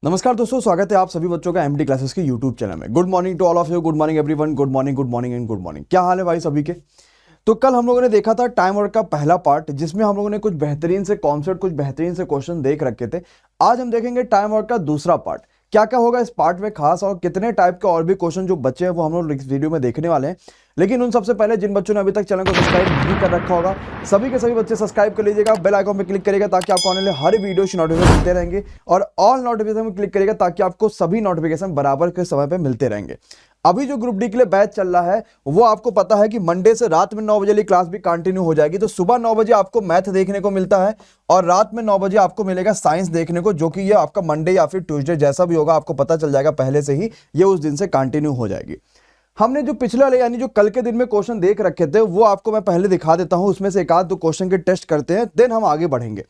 नमस्कार दोस्तों, स्वागत है आप सभी बच्चों का एमडी क्लासेस के यूट्यूब चैनल में। Good morning to all of you, good morning everyone, good morning and good morning. क्या हाल है भाई सभी के? तो कल हम लोगों ने देखा था टाइम वर्क का पहला पार्ट, जिसमें हम लोगों ने कुछ बेहतरीन से कॉन्सेप्ट, कुछ बेहतरीन से क्वेश्चन देख रखे थे। आज हम देखेंगे टाइम वर्क का दूसरा पार्ट। क्या क्या होगा इस पार्ट में खास, और कितने टाइप के और भी क्वेश्चन जो बच्चे हैं वो हम लोग इस वीडियो में देखने वाले हैं। लेकिन उन सबसे पहले जिन बच्चों ने अभी तक चैनल को सब्सक्राइब नहीं कर रखा होगा, सभी के सभी बच्चे सब्सक्राइब कर लीजिएगा, बेल आइकन पे क्लिक करिएगा ताकि आपको आने वाले हर वीडियो की नोटिफिकेशन मिलते रहेंगे, और ऑल नोटिफिकेशन में क्लिक करिएगा ताकि आपको सभी नोटिफिकेशन बराबर के समय पे मिलते रहेंगे। अभी जो ग्रुप डी के लिए बैच चल रहा है वो आपको पता है कि मंडे से रात में 9 बजे वाली क्लास भी कंटिन्यू हो जाएगी। तो सुबह 9 बजे आपको मैथ देखने को मिलता है और रात में 9 बजे आपको मिलेगा साइंस देखने को, जो कि ये आपका मंडे या फिर ट्यूसडे जैसा भी होगा आपको पता चल जाएगा पहले से ही, ये उस दिन से कंटिन्यू हो जाएगी। हमने जो पिछले वाले यानी जो कल के दिन में क्वेश्चन देख रखे थे वो आपको मैं पहले दिखा देता हूं, उसमें से एक आध दो क्वेश्चन के टेस्ट करते हैं, देन हम आगे बढ़ेंगे।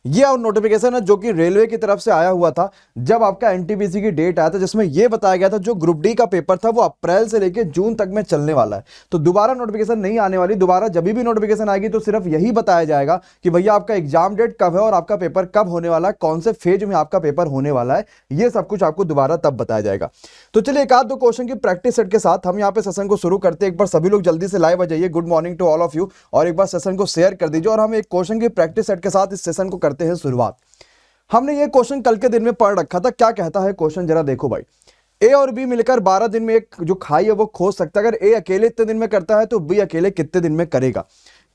ये और नोटिफिकेशन है जो कि रेलवे की तरफ से आया हुआ था जब आपका एनटीपीसी की डेट आया था, जिसमें यह बताया गया था जो ग्रुप डी का पेपर था वो अप्रैल से लेकर जून तक में चलने वाला है। तो दोबारा नोटिफिकेशन नहीं आने वाली, दोबारा जब भी नोटिफिकेशन आएगी तो सिर्फ यही बताया जाएगा कि भैया आपका एग्जाम डेट कब है और आपका पेपर कब होने वाला है, कौन से फेज में आपका पेपर होने वाला है, ये सब कुछ आपको दोबारा तब बताया जाएगा। तो चलिए एक आध दो क्वेश्चन की प्रैक्टिस सेट के साथ हम यहाँ पे सेशन को शुरू करते हैं। एक बार सभी लोग जल्दी से लाइव आ जाइए, good morning to all of you, और एक बार सेशन को शेयर कर दीजिए और हम एक क्वेश्चन की प्रैक्टिस सेट के साथ इस सेशन को करते हैं शुरुआत। हमने ये क्वेश्चन कल के दिन में पढ़ रखा था। क्या कहता है क्वेश्चन, जरा देखो भाई। ए और बी मिलकर 12 दिन में एक जो खाई है वो खोज सकता है। अगर ए अकेले इतने दिन में करता है तो बी अकेले कितने दिन में करेगा?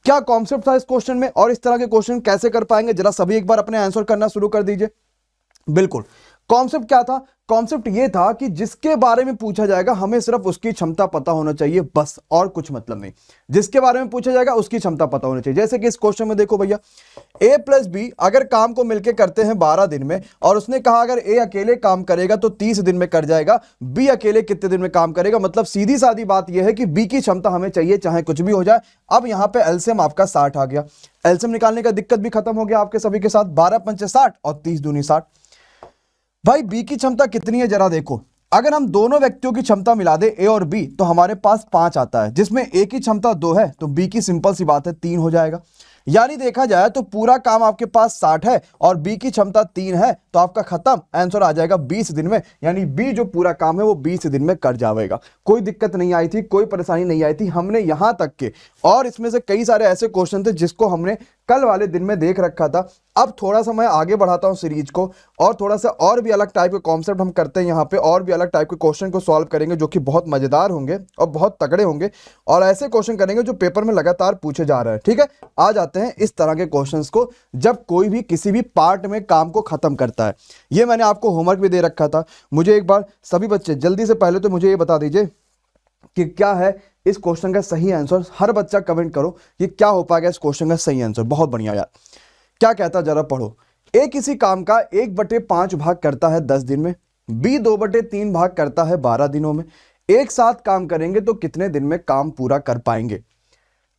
क्या कॉन्सेप्ट था इस क्वेश्चन में और इस तरह के क्वेश्चन कैसे कर पाएंगे? जरा सभी एक बार अपने आंसर करना शुरू कर दीजिए। बिल्कुल, कॉन्सेप्ट क्या था? कॉन्सेप्ट ये था कि जिसके बारे में पूछा जाएगा हमें सिर्फ उसकी क्षमता पता होना चाहिए, बस, और कुछ मतलब नहीं। जिसके बारे में पूछा जाएगा उसकी क्षमता पता होनी चाहिए। जैसे कि इस क्वेश्चन में देखो भैया, ए प्लस बी अगर काम को मिलकर करते हैं 12 दिन में, और उसने कहा अगर ए अकेले काम करेगा तो 30 दिन में कर जाएगा, बी अकेले कितने दिन में काम करेगा। मतलब सीधी सादी बात यह है कि बी की क्षमता हमें चाहिए चाहे कुछ भी हो जाए। अब यहां पे एलसीएम आपका 60 आ गया, एलसीएम निकालने का दिक्कत भी खत्म हो गया आपके सभी के साथ। 12 पंचे 60 और 30 दूनी 60। भाई बी की क्षमता कितनी है जरा देखो। अगर हम दोनों व्यक्तियों की क्षमता मिला दे ए और बी तो हमारे पास 5 आता है, जिसमें ए की क्षमता 2 है तो बी की सिंपल सी बात है 3 हो जाएगा। यानी देखा जाए तो पूरा काम आपके पास 60 है और बी की क्षमता 3 है, तो आपका खत्म आंसर आ जाएगा 20 दिन में। यानी बी जो पूरा काम है वो 20 दिन में कर जाएगा। कोई दिक्कत नहीं आई थी, कोई परेशानी नहीं आई थी। हमने यहां तक के और इसमें से कई सारे ऐसे क्वेश्चन थे जिसको हमने कल वाले दिन में देख रखा था। अब थोड़ा सा मैं आगे बढ़ाता हूं सीरीज को, और थोड़ा सा और भी अलग टाइप के कॉन्सेप्ट हम करते हैं यहाँ पे, और भी अलग टाइप के क्वेश्चन को सॉल्व करेंगे जो कि बहुत मजेदार होंगे और बहुत तगड़े होंगे, और ऐसे क्वेश्चन करेंगे जो पेपर में लगातार पूछे जा रहे हैं। ठीक है, आ जाते हैं इस तरह के क्वेश्चंस को जब कोई भी किसी भी पार्ट में काम को खत्म करता है। ये मैंने आपको होमवर्क भी दे रखा था। मुझे एक बार सभी बच्चे जल्दी से पहले तो मुझे ये बता दीजिए कि क्या है इस क्वेश्चन का सही आंसर। हर बच्चा कमेंट करो कि क्या हो पाएगा इस क्वेश्चन का सही आंसर। बहुत बढ़िया यार, क्या कहता जरा पढ़ो। ए किसी काम का 1/5 भाग करता है 10 दिन में, बी 2/3 भाग करता है 12 दिनों में। एक साथ काम करेंगे तो कितने दिन में काम पूरा कर पाएंगे?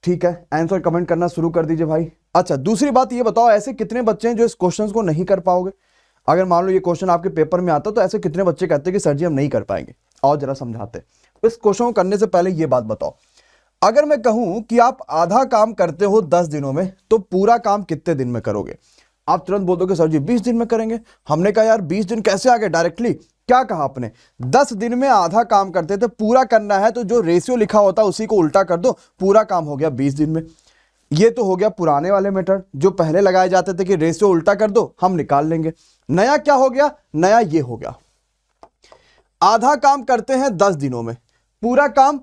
ठीक है, आंसर कमेंट करना शुरू कर दीजिए भाई। अच्छा, दूसरी बात ये बताओ, ऐसे कितने बच्चे हैं जो इस क्वेश्चन को नहीं कर पाओगे? अगर मान लो ये क्वेश्चन आपके पेपर में आता तो ऐसे कितने बच्चे कहते हैं कि सर जी हम नहीं कर पाएंगे? और जरा समझाते। इस क्वेश्चन को करने से पहले ये बात बताओ, अगर मैं कहूं कि आप आधा काम करते हो 10 दिनों में तो पूरा काम कितने दिन में करोगे? आप तुरंत बोल दोगे सर जी 20 दिन में करेंगे। हमने कहा यार 20 दिन कैसे आ गए डायरेक्टली? क्या कहा आपने? 10 दिन में आधा काम करते थे, पूरा करना है तो जो रेशियो लिखा होता है उसी को उल्टा कर दो, पूरा काम हो गया 20 दिन में। ये तो हो गया पुराने वाले मेथड जो पहले लगाए जाते थे कि रेशियो उल्टा कर दो हम निकाल लेंगे। नया क्या हो गया? नया ये हो गया, आधा काम करते हैं 10 दिनों में, पूरा काम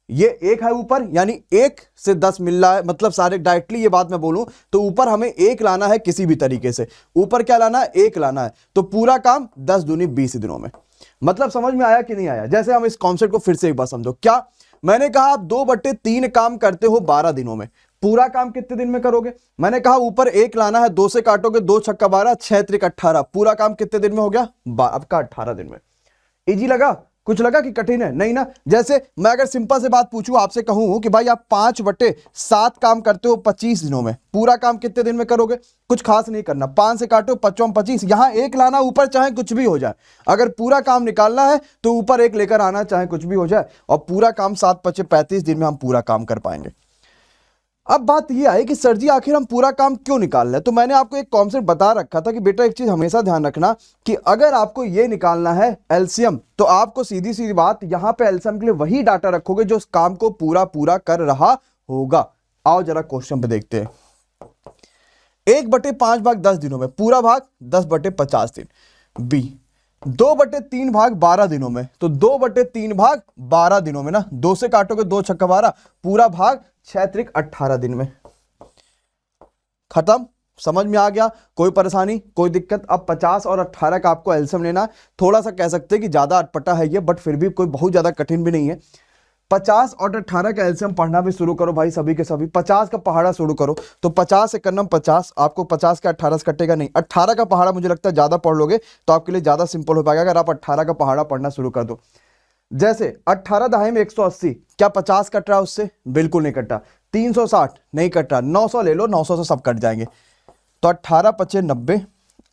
ये 1 है ऊपर, यानी 1 से 10 मिल रहा है। मतलब सारे डायरेक्टली ये बात मैं बोलूं तो ऊपर हमें 1 लाना है किसी भी तरीके से, ऊपर क्या लाना है? 1 लाना है। तो पूरा काम 10 दूनी 20 दिनों में। मतलब समझ में आया कि नहीं आया? जैसे हम इस कॉन्सेप्ट को फिर से एक बार समझो। क्या मैंने कहा आप 2/3 काम करते हो 12 दिनों में, पूरा काम कितने दिन में करोगे? मैंने कहा ऊपर 1 लाना है, 2 से काटोगे, 2 छक्का 12, 6 त्रिक 18, पूरा काम कितने दिन में हो गया? आपका 18 दिन में। इजी लगा? कुछ लगा कि कठिन है? नहीं ना। जैसे मैं अगर सिंपल से बात पूछूं, आपसे कहूं कि भाई आप 5/7 काम करते हो 25 दिनों में, पूरा काम कितने दिन में करोगे? कुछ खास नहीं करना, 5 से काटो 5 25, यहां 1 लाना ऊपर, चाहे कुछ भी हो जाए। अगर पूरा काम निकालना है तो ऊपर 1 लेकर आना, चाहे कुछ भी हो जाए, और पूरा काम 7 × 5 = 35 दिन में हम पूरा काम कर पाएंगे। अब बात ये आई कि सर जी आखिर हम पूरा काम क्यों निकाल रहे हैं। तो मैंने आपको एक कॉन्सेप्ट बता रखा था कि बेटा एक चीज हमेशा ध्यान रखना कि अगर आपको ये निकालना है एलसीएम, तो आपको सीधी सीधी बात यहां पे एलसीएम के लिए वही डाटा रखोगे जो उस काम को पूरा पूरा कर रहा होगा। आओ जरा क्वेश्चन पे देखते हैं। 1/5 भाग 10 दिनों में, पूरा भाग 10/50 दिन। बी 2/3 भाग 12 दिनों में, तो 2/3 भाग 12 दिनों में ना, 2 से काटोगे 2 छक्का 12, पूरा भाग 6 त्रिक 18 दिन में। खत्म, समझ में आ गया? कोई परेशानी, कोई दिक्कत? अब 50 और 18 का आपको एलसीएम लेना। थोड़ा सा कह सकते हैं कि ज्यादा अटपटा है ये, बट फिर भी कोई बहुत ज्यादा कठिन भी नहीं है। 50 और 18 का एलसीएम पढ़ना भी शुरू करो भाई, सभी के सभी। 50 का पहाड़ा शुरू करो, तो 50 से करना 50, आपको 50 का 18 से कटेगा नहीं। 18 का पहाड़ा मुझे लगता है ज्यादा पढ़ लोगे तो आपके लिए ज्यादा सिंपल हो पाएगा अगर आप 18 का पहाड़ा पढ़ना शुरू कर दो। जैसे 18 दहाई में 180, क्या 50 कट रहा है उससे? बिल्कुल नहीं कट रहा। 360 नहीं कट रहा। 900 ले लो, 900 से सब कट जाएंगे। तो 18 पचे 90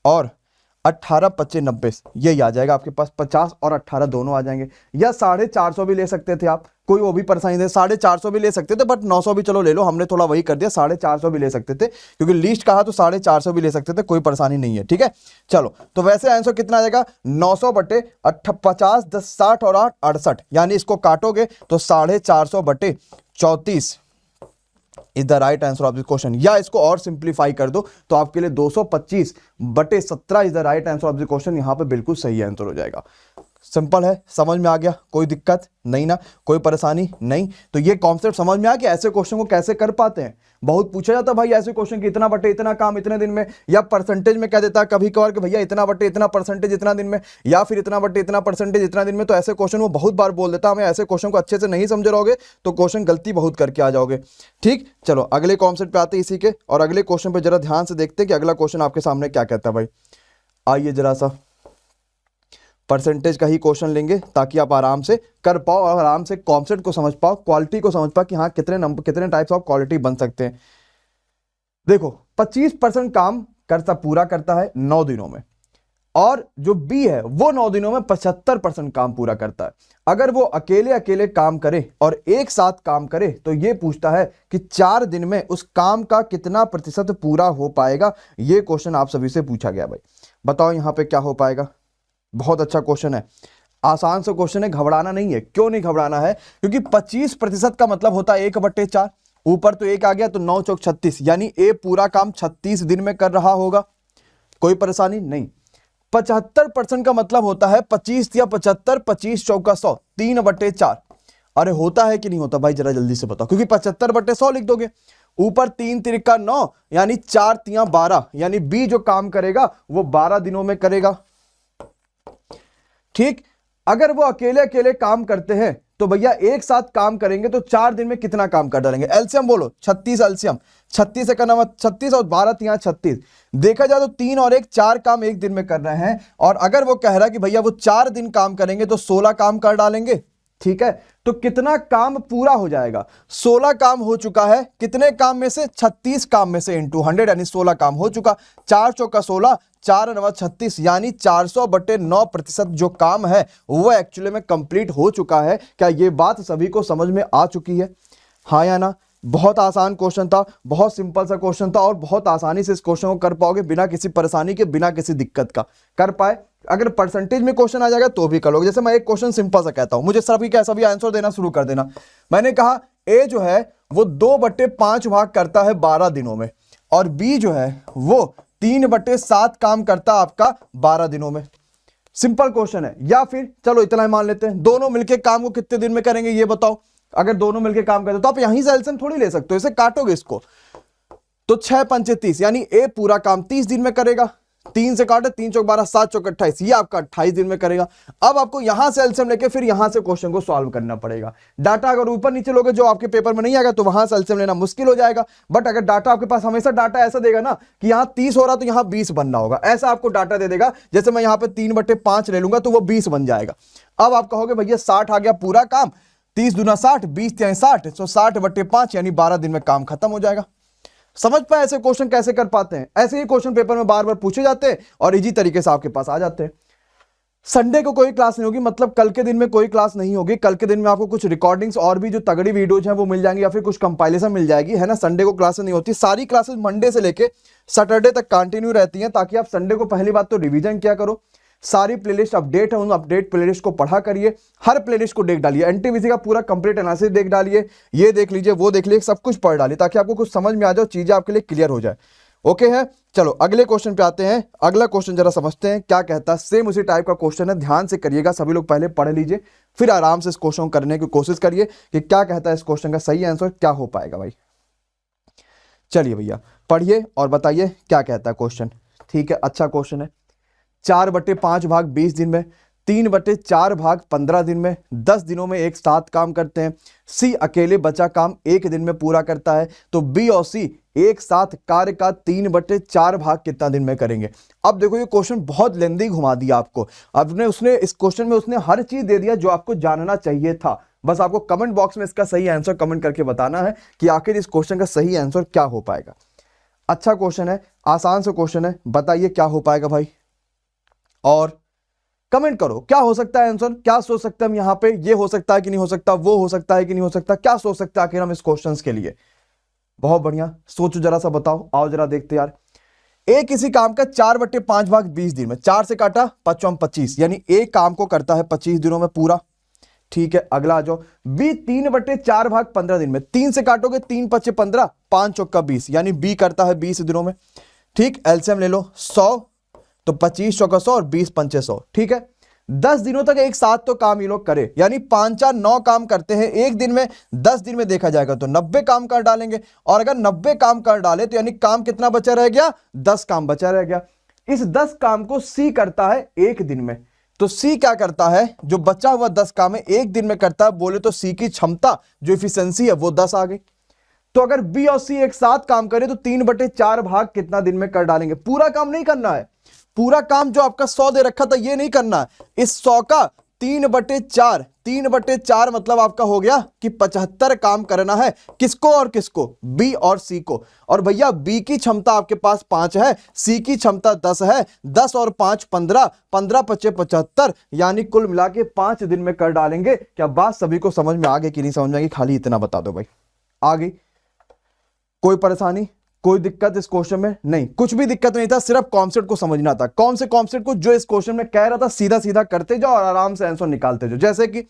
और 18 पचे 90, यही आ जाएगा आपके पास। 50 और 18 दोनों आ जाएंगे। या 450 भी ले सकते थे आप, कोई वो भी परेशानी नहीं, 450 भी ले सकते थे, बट 900 भी चलो ले लो, हमने थोड़ा वही कर दिया। 450 भी ले सकते थे क्योंकि लिस्ट कहा तो 450 भी ले सकते थे, कोई परेशानी नहीं है। ठीक है, चलो तो वैसे आंसर कितना आ जाएगा? 900/50, 10 60 और 8 68, यानी इसको काटोगे तो 450/34 is the right answer of this question. या इसको और सिंप्लीफाई कर दो तो आपके लिए 225/17 is the right answer of the question. यहां पे बिल्कुल सही आंसर हो जाएगा। सिंपल है, समझ में आ गया? कोई दिक्कत नहीं ना, कोई परेशानी नहीं? तो ये कॉन्सेप्ट समझ में आ गया ऐसे क्वेश्चन को कैसे कर पाते हैं। बहुत पूछा जाता है भाई ऐसे क्वेश्चन कि इतना बटे इतना काम इतने दिन में, या परसेंटेज में कह देता है कभी कभार कि भैया इतना बटे इतना परसेंटेज इतना दिन में, या फिर इतना बटे इतना परसेंटेज इतना दिन में। तो ऐसे क्वेश्चन वो बहुत बार बोल देता है। हमें ऐसे क्वेश्चन को अच्छे से नहीं समझ रहोगे तो क्वेश्चन गलती बहुत करके आ जाओगे। ठीक, चलो अगले कॉन्सेप्ट पे आते हैं इसी के, और अगले क्वेश्चन पे जरा ध्यान से देखते हैं कि अगला क्वेश्चन आपके सामने क्या कहता है भाई। आइए जरा सा परसेंटेज का ही क्वेश्चन लेंगे ताकि आप आराम से कर पाओ और आराम से कॉन्सेप्ट को समझ पाओ, क्वालिटी को समझ पाओ कि हाँ कितने नंबर, कितने टाइप्स ऑफ क्वालिटी बन सकते हैं। देखो 25% काम करता पूरा करता है 9 दिनों में, और जो बी है वो 9 दिनों में 75% काम पूरा करता है। अगर वो अकेले अकेले काम करे और एक साथ काम करे तो ये पूछता है कि 4 दिन में उस काम का कितना प्रतिशत पूरा हो पाएगा। ये क्वेश्चन आप सभी से पूछा गया भाई। बताओ यहां पे क्या हो पाएगा। बहुत अच्छा क्वेश्चन है, आसान सा क्वेश्चन है, घबराना नहीं है। क्यों नहीं घबराना है? क्योंकि 25% का मतलब होता है 1/4, ऊपर तो 1 आ गया तो 9 चौक 36, यानी ए पूरा काम 36 दिन में कर रहा होगा। कोई परेशानी नहीं। 75% का मतलब होता है 25 या 75, 25 चौका 100, 3/4। अरे होता है कि नहीं होता भाई, जरा जल्दी से बताओ, क्योंकि 75/100 लिख दोगे, ऊपर 3 तिरिका 9, यानी 4 तिया 12, यानी बी जो काम करेगा वो 12 दिनों में करेगा। ठीक, अगर वो अकेले अकेले काम करते हैं तो भैया एक साथ काम करेंगे तो 4 दिन में कितना काम कर डालेंगे? एलसीएम बोलो, 36 एलसीएम, 36 से करना 36 और 12 तिया 36। देखा जाए तो 3 और 1 4 काम एक दिन में कर रहे हैं, और अगर वो कह रहा है कि भैया वो 4 दिन काम करेंगे तो 16 काम कर डालेंगे। ठीक है, तो कितना काम पूरा हो जाएगा? 16 काम हो चुका है। कितने काम में से? 36 काम में से इंटू 100, यानी 16 काम हो चुका। 4 चौका 16, 4 9 36, यानी 400/9% जो काम है वो एक्चुअली में कंप्लीट हो चुका है। क्या ये बात सभी को समझ में आ चुकी है? हाँ या ना? बहुत आसान क्वेश्चन था, बहुत सिंपल सा क्वेश्चन था, और बहुत आसानी से इस क्वेश्चन को कर पाओगे बिना किसी परेशानी के, बिना किसी दिक्कत का कर पाए। अगर परसेंटेज में क्वेश्चन आ जाएगा तो भी करोगे। जैसे मैं एक क्वेश्चन सिंपल सा कहता हूं, मुझे सभी का सभी आंसर देना शुरू कर देना। मैंने कहा ए जो है वो 2/5 भाग करता है 12 दिनों में, और बी जो है वो 3/7 काम करता है आपका 12 दिनों में। सिंपल क्वेश्चन है। या फिर चलो इतना ही मान लेते हैं, दोनों मिलके काम को कितने दिन में करेंगे ये बताओ। अगर दोनों मिलके काम करते तो आप यहीं से एलसीएम थोड़ी ले सकते हो, इसे काटोगे इसको तो 6 पंचे 30, यानी ए पूरा काम 30 दिन में करेगा। 3 से काटे, 3 चौक 12, 7 चौक 28, ये आपका 28 दिन में करेगा। अब आपको यहां से एलसीएम लेके फिर यहां से क्वेश्चन को सॉल्व करना पड़ेगा। डाटा अगर ऊपर नीचे लोगे जो आपके पेपर में नहीं आएगा तो वहां से एलसीएम लेना मुश्किल हो जाएगा। बट अगर डाटा आपके पास हमेशा डाटा ऐसा देगा ना कि यहां 30 हो रहा तो यहां 20 बनना होगा, ऐसा आपको डाटा दे देगा। जैसे मैं यहां पे 3/5 ले लूंगा तो वो 20 बन जाएगा। अब आप कहोगे भैया 60 आ गया पूरा काम, 30 दूना 60, 20 तिहाई 60, तो 60/5 यानी 12 दिन में काम खत्म हो जाएगा। समझ पाए ऐसे क्वेश्चन कैसे कर पाते हैं? ऐसे ही क्वेश्चन पेपर में बार बार पूछे जाते हैं और इजी तरीके से आपके पास आ जाते हैं। संडे को कोई क्लास नहीं होगी, मतलब कल के दिन में कोई क्लास नहीं होगी। कल के दिन में आपको कुछ रिकॉर्डिंग्स और भी जो तगड़ी वीडियोज हैं वो मिल जाएंगी, या फिर कुछ कंपाइलेशन मिल जाएगी, है ना। संडे को क्लासेस नहीं होती, सारी क्लासेस मंडे से लेके सैटरडे तक कंटिन्यू रहती हैं, ताकि आप संडे को पहली बात तो रिवीजन किया करो। सारी प्लेलिस्ट अपडेट है, उन अपडेट प्लेलिस्ट को पढ़ा करिए, हर प्लेलिस्ट को देख डालिए, एनटीपीसी का पूरा कंप्लीट एनालिसिस देख डालिए, ये देख लीजिए, वो देख लीजिए, सब कुछ पढ़ डालिए, ताकि आपको कुछ समझ में आ जाए, चीजें आपके लिए क्लियर हो जाए। ओके है, चलो अगले क्वेश्चन पे आते हैं। अगला क्वेश्चन जरा समझते हैं क्या कहता है। सेम उसी टाइप का क्वेश्चन है, ध्यान से करिएगा सभी लोग, पहले पढ़ लीजिए, फिर आराम से इस क्वेश्चन को करने की कोशिश करिए कि क्या कहता है इस क्वेश्चन का सही आंसर क्या हो पाएगा भाई। चलिए भैया पढ़िए और बताइए क्या कहता है क्वेश्चन। ठीक है, अच्छा क्वेश्चन है। 4/5 भाग 20 दिन में, 3/4 भाग 15 दिन में, 10 दिनों में एक साथ काम करते हैं। सी अकेले बचा काम एक दिन में पूरा करता है, तो बी और सी एक साथ कार्य का 3/4 भाग कितना दिन में करेंगे। अब देखो ये क्वेश्चन बहुत लेंदी घुमा दिया आपको। अब उसने इस क्वेश्चन में उसने हर चीज दे दिया जो आपको जानना चाहिए था। बस आपको कमेंट बॉक्स में इसका सही आंसर कमेंट करके बताना है कि आखिर इस क्वेश्चन का सही आंसर क्या हो पाएगा। अच्छा क्वेश्चन है, आसान सा क्वेश्चन है, बताइए क्या हो पाएगा भाई, और कमेंट करो क्या हो सकता है आंसर, क्या सोच सकते हैं हम यहाँ पे, ये हो सकता है कि नहीं हो सकता, वो हो सकता है कि नहीं हो सकता, क्या सोच सकते हैं आखिर हम इस क्वेश्चन के लिए। बहुत बढ़िया, सोचो जरा सा, बताओ, आओ जरा देखते यार। ए किसी काम का 4/5 भाग 20 दिन में, 4 से काटा 5 25, यानी एक काम को करता है 25 दिनों में पूरा। ठीक है, अगला आ जाओ। बी 3/4 भाग 15 दिन में, 3 से काटोगे 3 × 5 = 15, 5 × 20, यानी बी करता है 20 दिनों में। ठीक, एलसीएम ले लो 100, तो 25 × 100 और 20 × 5 100। ठीक है, 10 दिनों तक एक साथ तो काम ये लोग करे, यानी 5 4 9 काम करते हैं एक दिन में। 10 दिन में देखा जाएगा तो 90 काम कर डालेंगे, और अगर 90 काम कर डाले तो यानी काम कितना बचा रह गया, 10 काम बचा रह गया। इस 10 काम को सी करता है एक दिन में, तो सी क्या करता है, जो बचा हुआ 10 काम है एक दिन में करता है, बोले तो सी की क्षमता जो इफिशिएंसी है वो 10 आ गई। तो अगर बी और सी एक साथ काम करे तो 3/4 भाग कितना दिन में कर डालेंगे। पूरा काम नहीं करना है, पूरा काम जो आपका 100 दे रखा था ये नहीं करना है, इस 100 का 3/4, 3/4 मतलब आपका हो गया कि 75 काम करना है। किसको और किसको, बी और सी को। और भैया बी की क्षमता आपके पास 5 है, सी की क्षमता 10 है, 10 और 5 15, 15 × 5 = 75, यानी कुल मिला के 5 दिन में कर डालेंगे। क्या बात सभी को समझ में आ गई कि नहीं समझ में आएगी, खाली इतना बता दो भाई। आ गई, कोई परेशानी, कोई दिक्कत इस क्वेश्चन में नहीं, कुछ भी दिक्कत नहीं था, सिर्फ कॉन्सेप्ट को समझना था। कौन से कॉन्सेप्ट को, जो इस क्वेश्चन में कह रहा था सीधा सीधा करते जाओ और आराम से आंसर निकालते जाओ। जैसे कि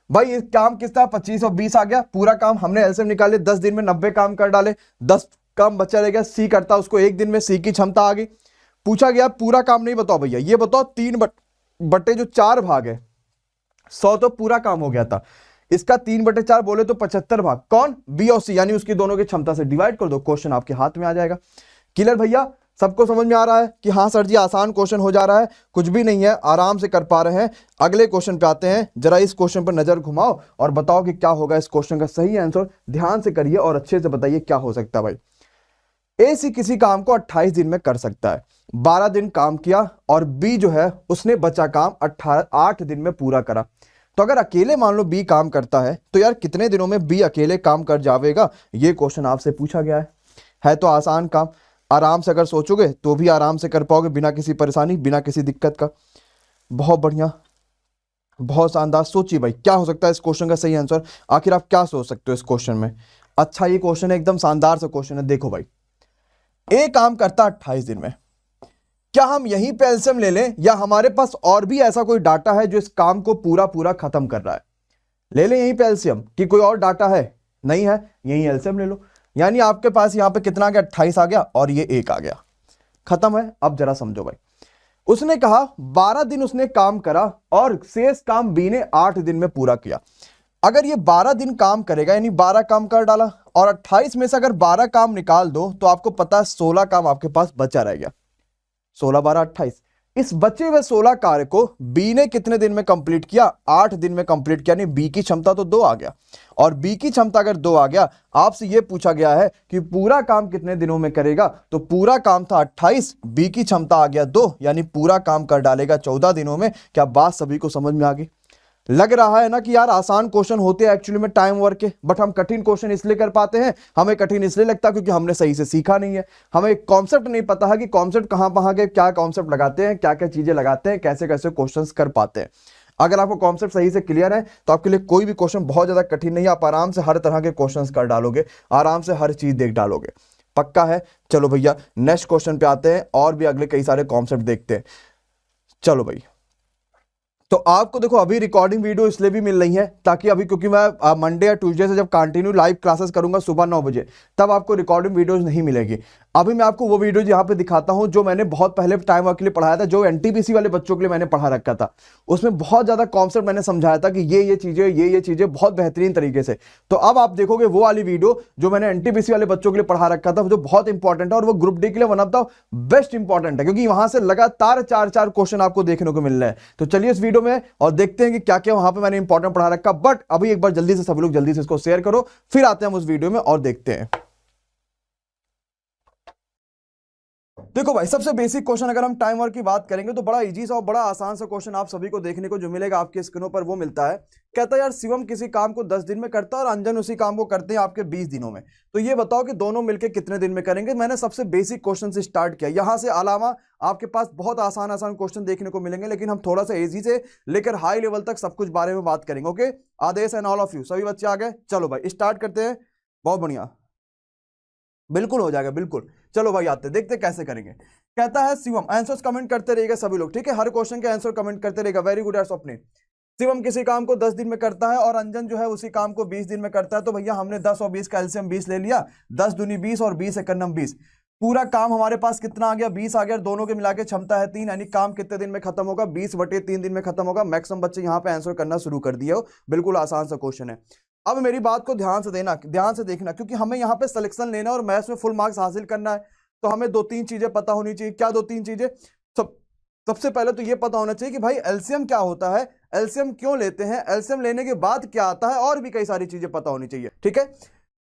भाई इस काम किसका 25 और 20 आ गया, पूरा काम हमने एलसीएम निकाले, 10 दिन में 90 काम कर डाले, 10 काम बचा रह गया, सी करता उसको एक दिन में, सी की क्षमता आ गई। पूछा गया पूरा काम नहीं बताओ भैया, ये बताओ 3/4 भाग है, 100 तो पूरा काम हो गया था, इसका 3/4 बोले तो 75 भाग, कौन, बी और सी, यानी उसकी दोनों की क्षमता से डिवाइड कर दो, क्वेश्चन आपके हाथ में आ जाएगा। क्लियर भैया, सबको समझ में आ रहा है कि हाँ सर जी आसान क्वेश्चन हो जा रहा है, कुछ भी नहीं है, आराम से कर पा रहे हैं। अगले क्वेश्चन पे आते हैं, जरा इस क्वेश्चन पर नजर घुमाओ और बताओ कि क्या होगा इस क्वेश्चन का सही आंसर। ध्यान से करिए और अच्छे से बताइए क्या हो सकता है भाई। ए सी किसी काम को 28 दिन में कर सकता है, 12 दिन काम किया, और बी जो है उसने बचा काम 8 दिन में पूरा करा। तो अगर अकेले मान लो बी काम करता है तो यार कितने दिनों में बी अकेले काम कर जाएगा, ये क्वेश्चन आपसे पूछा गया है तो आसान काम, आराम से अगर सोचोगे तो भी आराम से कर पाओगे, बिना किसी परेशानी, बिना किसी दिक्कत का। बहुत बढ़िया, बहुत शानदार। सोचिए भाई क्या हो सकता है इस क्वेश्चन का सही आंसर, आखिर आप क्या सोच सकते हो इस क्वेश्चन में। अच्छा ये क्वेश्चन है, एकदम शानदार सा क्वेश्चन है। देखो भाई, ए काम करता 28 दिन में, क्या हम यहीं पे एलसीएम ले लें, या हमारे पास और भी ऐसा कोई डाटा है जो इस काम को पूरा पूरा खत्म कर रहा है। ले लें यहीं पे एलसीएम, कि कोई और डाटा है, नहीं है, यहीं एलसीएम ले लो। यानी आपके पास यहां पे कितना आ गया, 28 आ गया, और ये 1 आ गया, खत्म है। अब जरा समझो भाई, उसने कहा 12 दिन उसने काम करा और शेष काम बी ने 8 दिन में पूरा किया। अगर ये 12 दिन काम करेगा, यानी 12 काम कर डाला, और 28 में से अगर 12 काम निकाल दो तो आपको पता है 16 काम आपके पास बचा रह गया, 16 12 28। इस बचे हुए 16 कार्य को बी ने कितने दिन में कंप्लीट किया, 8 दिन में कंप्लीट किया, यानी बी की क्षमता तो 2 आ गया, और बी की क्षमता अगर 2 आ गया, आपसे यह पूछा गया है कि पूरा काम कितने दिनों में करेगा, तो पूरा काम था 28, बी की क्षमता आ गया 2, यानी पूरा काम कर डालेगा 14 दिनों में। क्या बात सभी को समझ में आ गई। लग रहा है ना कि यार आसान क्वेश्चन होते हैं एक्चुअली में टाइम वर्क के, बट हम कठिन क्वेश्चन इसलिए कर पाते हैं, हमें कठिन इसलिए लगता क्योंकि हमने सही से सीखा नहीं है, हमें कॉन्सेप्ट नहीं पता है कि कॉन्सेप्ट कहां के क्या कॉन्सेप्ट लगाते हैं, क्या क्या चीजें लगाते हैं, कैसे कैसे क्वेश्चंस कर पाते हैं। अगर आपको कॉन्सेप्ट सही से क्लियर है तो आपके लिए कोई भी क्वेश्चन बहुत ज्यादा कठिन नहीं है, आप आराम से हर तरह के क्वेश्चंस कर डालोगे, आराम से हर चीज देख डालोगे, पक्का है। चलो भैया नेक्स्ट क्वेश्चन पे आते हैं और भी अगले कई सारे कॉन्सेप्ट देखते हैं। चलो भाई, तो आपको देखो अभी रिकॉर्डिंग वीडियो इसलिए भी मिल रही है ताकि अभी, क्योंकि मैं मंडे या ट्यूसडे से जब कंटिन्यू लाइव क्लासेस करूंगा सुबह 9 बजे, तब आपको रिकॉर्डिंग वीडियोस नहीं मिलेगी। अभी मैं आपको वो वीडियोज यहाँ पे दिखाता हूं जो मैंने बहुत पहले टाइम वर्क के लिए पढ़ाया था, जो एनटीपीसी वाले बच्चों के लिए मैंने पढ़ा रखा था। उसमें बहुत ज्यादा कॉन्सेप्ट मैंने समझाया था कि ये चीजें, ये चीजें बहुत बेहतरीन तरीके से। तो अब आप देखोगे वो वाली वीडियो जो मैंने एनटीपीसी वाले बच्चों के लिए पढ़ा रखा था, जो बहुत इंपॉर्टेंट है, और वो ग्रुप डी के लिए one of the best important है, क्योंकि वहां से लगातार 4 क्वेश्चन आपको देखने को मिल रहे हैं। तो चलिए इस वीडियो में और देखते हैं कि क्या क्या वहां पे मैंने इंपॉर्टेंट पढ़ा रखा। बट अभी एक बार जल्दी से सभी लोग जल्दी से इसको शेयर करो, फिर आते हैं हम उस वीडियो में और देखते हैं। देखो भाई, सबसे बेसिक क्वेश्चन अगर हम टाइम वर्क की बात करेंगे तो बड़ा इजी सा और बड़ा आसान सा क्वेश्चन आप सभी को देखने को जो मिलेगा आपके स्क्रीनों पर, वो मिलता है। कहता है यार शिवम किसी काम को 10 दिन में करता है और अंजन उसी काम को करते हैं आपके 20 दिनों में, तो ये बताओ कि दोनों मिलकर कितने दिन में करेंगे। मैंने सबसे बेसिक क्वेश्चन से स्टार्ट किया, यहां से अलावा आपके पास बहुत आसान आसान क्वेश्चन देखने को मिलेंगे, लेकिन हम थोड़ा सा इजी से लेकर हाई लेवल तक सब कुछ बारे में बात करेंगे। Okay Aadesh and all of you, सभी बच्चे आ गए? चलो भाई स्टार्ट करते हैं। बहुत बढ़िया, बिल्कुल हो जाएगा बिल्कुल। चलो भाई आते देखते कैसे करेंगे। कहता है शिवम, आंसर्स कमेंट करते रहिएगा सभी लोग, ठीक है, हर क्वेश्चन के आंसर कमेंट करते रहेगा। वेरी गुड यार स्वप्ने। शिवम किसी काम को 10 दिन में करता है और अंजन जो है उसी काम को 20 दिन में करता है, तो भैया हमने 10 और 20 का एलसीएम 20 ले लिया, 10 दूनी 20 और 20 एकन्नम 20। पूरा काम हमारे पास कितना आ गया? 20 आ गया, दोनों के मिला के क्षमता है 3, यानी काम कितने दिन में खत्म होगा? 20/3 दिन में खत्म होगा। मैक्सिमम बच्चे यहाँ पे आंसर करना शुरू कर दिए हो, बिल्कुल आसान सा क्वेश्चन है। अब मेरी बात को ध्यान से देना, ध्यान से देखना, क्योंकि हमें यहाँ पे सिलेक्शन लेना है और मैथ्स में फुल मार्क्स हासिल करना है, तो हमें 2-3 चीजें पता होनी चाहिए। क्या 2-3 चीजें? सबसे पहले तो ये पता होना चाहिए कि भाई एलसीएम क्या होता है, एलसीएम क्यों लेते हैं, एलसीएम लेने के बाद क्या आता है, और भी कई सारी चीजें पता होनी चाहिए, ठीक है।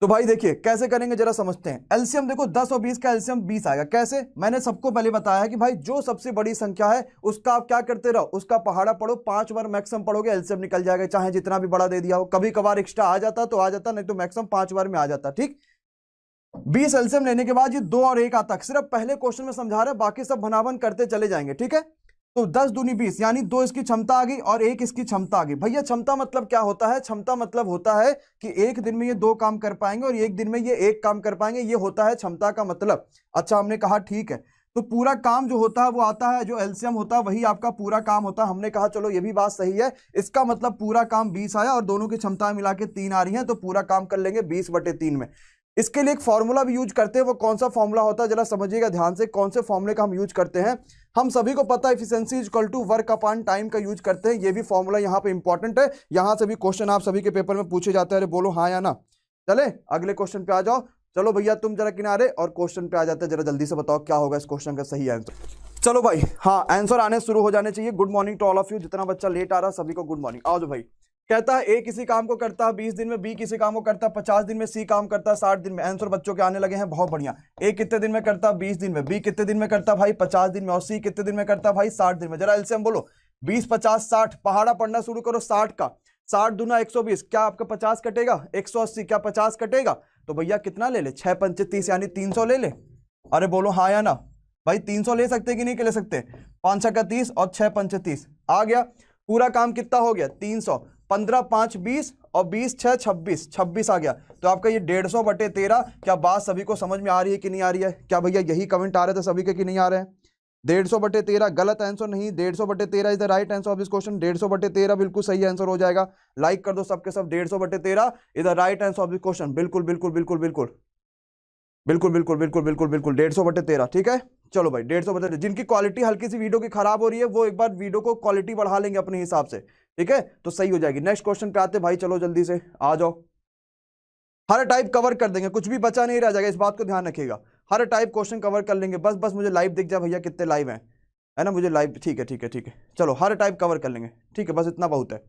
तो भाई देखिए कैसे करेंगे जरा समझते हैं। एलसीएम देखो 10 और 20 का एलसीएम 20 आएगा। कैसे? मैंने सबको पहले बताया है कि भाई जो सबसे बड़ी संख्या है उसका आप क्या करते रहो, उसका पहाड़ा पढ़ो, 5 बार मैक्सिमम पढ़ोगे एलसीएम निकल जाएगा, चाहे जितना भी बड़ा दे दिया हो। कभी कभार एक्स्ट्रा आ जाता तो आ जाता, नहीं तो मैक्सिमम 5 बार में आ जाता, ठीक। 20 एलसीएम लेने के बाद ये 2 और 1 आता, सिर्फ पहले क्वेश्चन में समझा रहे, बाकी सब भनावन करते चले जाएंगे, ठीक है। तो 10 दूनी 20, यानी 2 इसकी क्षमता आ गई और 1 इसकी क्षमता आ गई। भैया क्षमता मतलब क्या होता है? क्षमता मतलब होता है कि एक दिन में ये 2 काम कर पाएंगे और एक दिन में ये 1 काम कर पाएंगे, ये होता है क्षमता का मतलब। अच्छा हमने कहा ठीक है, तो पूरा काम जो होता है वो आता है, जो एलसीएम होता है वही आपका पूरा काम होता है। हमने कहा चलो ये भी बात सही है, इसका मतलब पूरा काम 20 आया और दोनों की क्षमता मिला के 3 आ रही है, तो पूरा काम कर लेंगे 20/3 में। इसके लिए एक फॉर्मूला भी यूज करते हैं, वो कौन सा फॉर्मूला होता है जरा समझिएगा ध्यान से, कौन से फॉर्मूले का हम यूज करते हैं। हम सभी को पता है efficiency equal to work upon time का यूज करते हैं, ये भी फॉर्मूला यहाँ पे इंपॉर्टेंट है, यहाँ से भी क्वेश्चन आप सभी के पेपर में पूछे जाते हैं। अरे बोलो हाँ या ना। चले अगले क्वेश्चन पे आ जाओ। चलो भैया तुम जरा किनारे और क्वेश्चन पे आ जाते हैं, जरा जल्दी से बताओ क्या होगा इस क्वेश्चन का सही आंसर। चलो भाई हाँ आंसर आने शुरू हो जाने चाहिए। Good morning to all of you, जितना बच्चा लेट आ रहा सभी को गुड मॉर्निंग। आओ जो भाई। कहता है ए किसी काम को करता है 20 दिन में, बी किसी काम को करता है 50 दिन में, सी काम करता है 60 दिन में। आंसर बच्चों के आने लगे हैं, बहुत बढ़िया। ए कितने दिन में करता है? 20 दिन में। बी कितने दिन में करता है भाई? 50 दिन में। और सी कितने दिन में करता है भाई? 60 दिन में। जरा एलसीएम बोलो, 20 50 60, पहाड़ा पढ़ना शुरू करो 60 का। 60 दूना 120, क्या आपका 50 कटेगा? 180, क्या 50 कटेगा? तो भैया कितना ले ले? 6 पंचे 30, यानी 300 ले ले। अरे बोलो हाँ या ना भाई, 300 ले सकते कि नहीं ले सकते? 5 का 30 और 6 पंचे 30 आ गया। पूरा काम कितना हो गया? 300। 15 5 20 और 20 6 26, 26 आ गया। तो आपका ये 150/13। क्या बात सभी को समझ में आ रही है कि नहीं आ रही है? क्या भैया यही कमेंट आ रहे थे सभी के कि नहीं आ रहे हैं? 150/13 गलत आंसर नहीं, 150/13 is the right answer of this question. 150/13 बिल्कुल सही आंसर हो जाएगा। लाइक कर दो सबके सब। 150/13 is the right answer of this question. बिल्कुल बिल्कुल बिल्कुल बिल्कुल बिल्कुल बिल्कुल बिल्कुल बिल्कुल बिल्कुल 150/13, ठीक है। चलो भाई 150/13। जिनकी क्वालिटी हल्की सी वीडियो की खराब हो रही है वो एक बार वीडियो को क्वालिटी बढ़ा लेंगे अपने हिसाब से, ठीक है, तो सही हो जाएगी। नेक्स्ट क्वेश्चन पे आते भाई, चलो जल्दी से आ जाओ। हर टाइप कवर कर देंगे, कुछ भी बचा नहीं रह जाएगा, इस बात को ध्यान रखिएगा। हर टाइप क्वेश्चन कवर कर लेंगे। बस बस मुझे लाइव दिख जाए भैया, कितने लाइव हैं, है ना, मुझे लाइव, ठीक है ठीक है ठीक है। चलो हर टाइप कवर कर लेंगे, ठीक है, बस इतना बहुत है,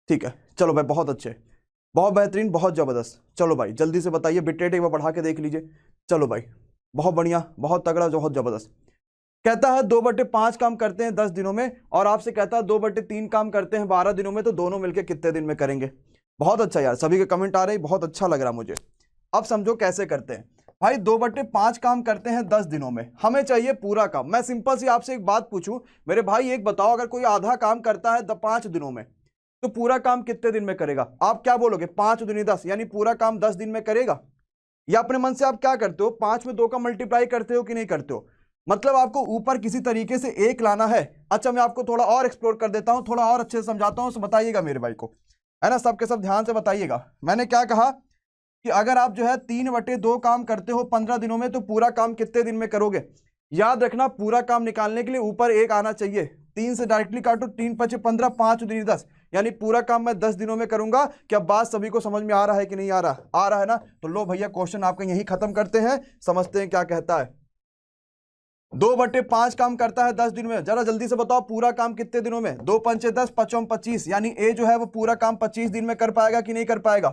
ठीक है। चलो भाई बहुत अच्छे, बहुत बेहतरीन, बहुत जबरदस्त। चलो भाई जल्दी से बताइए, बिट रेट एक बार बढ़ा के देख लीजिए। चलो भाई बहुत बढ़िया, बहुत तगड़ा, बहुत जबरदस्त। कहता है 2/5 काम करते हैं 10 दिनों में, और आपसे कहता है 2/3 काम करते हैं 12 दिनों में, तो दोनों मिलकर कितने दिन में करेंगे? बहुत अच्छा यार, सभी के कमेंट आ रहे हैं, बहुत अच्छा लग रहा मुझे। अब समझो कैसे करते हैं भाई। 2/5 काम करते हैं 10 दिनों में, हमें चाहिए पूरा काम। मैं सिंपल सी आपसे एक बात पूछूं मेरे भाई, एक बताओ, अगर कोई आधा काम करता है 5 दिनों में, तो पूरा काम कितने दिन में करेगा? आप क्या बोलोगे? 5 दूनी 10, यानी पूरा काम 10 दिन में करेगा? या अपने मन से आप क्या करते हो, 5 में 2 का मल्टीप्लाई करते हो कि नहीं करते हो? मतलब आपको ऊपर किसी तरीके से 1 लाना है। अच्छा, मैं आपको थोड़ा और एक्सप्लोर कर देता हूं, थोड़ा और अच्छे से समझाता हूं, तो बताइएगा मेरे भाई को, है ना, सबके सब ध्यान से बताइएगा। मैंने क्या कहा कि अगर आप जो है 3/2 काम करते हो 15 दिनों में, तो पूरा काम कितने दिन में करोगे? याद रखना, पूरा काम निकालने के लिए ऊपर 1 आना चाहिए। 3 से डायरेक्टली काटो, 3×5 = 15, 5 दूनी 10, यानी पूरा काम मैं 10 दिनों में करूंगा। क्या बात सभी को समझ में आ रहा है कि नहीं आ रहा? आ रहा है ना? तो लो भैया, क्वेश्चन आपका यही खत्म करते हैं, समझते हैं क्या कहता है। 2/5 काम करता है 10 दिन में, जरा जल्दी से बताओ पूरा काम कितने दिनों में? 2×5 = 10, 5×5 = 25, यानी ए जो है वो पूरा काम 25 दिन में कर पाएगा कि नहीं कर पाएगा?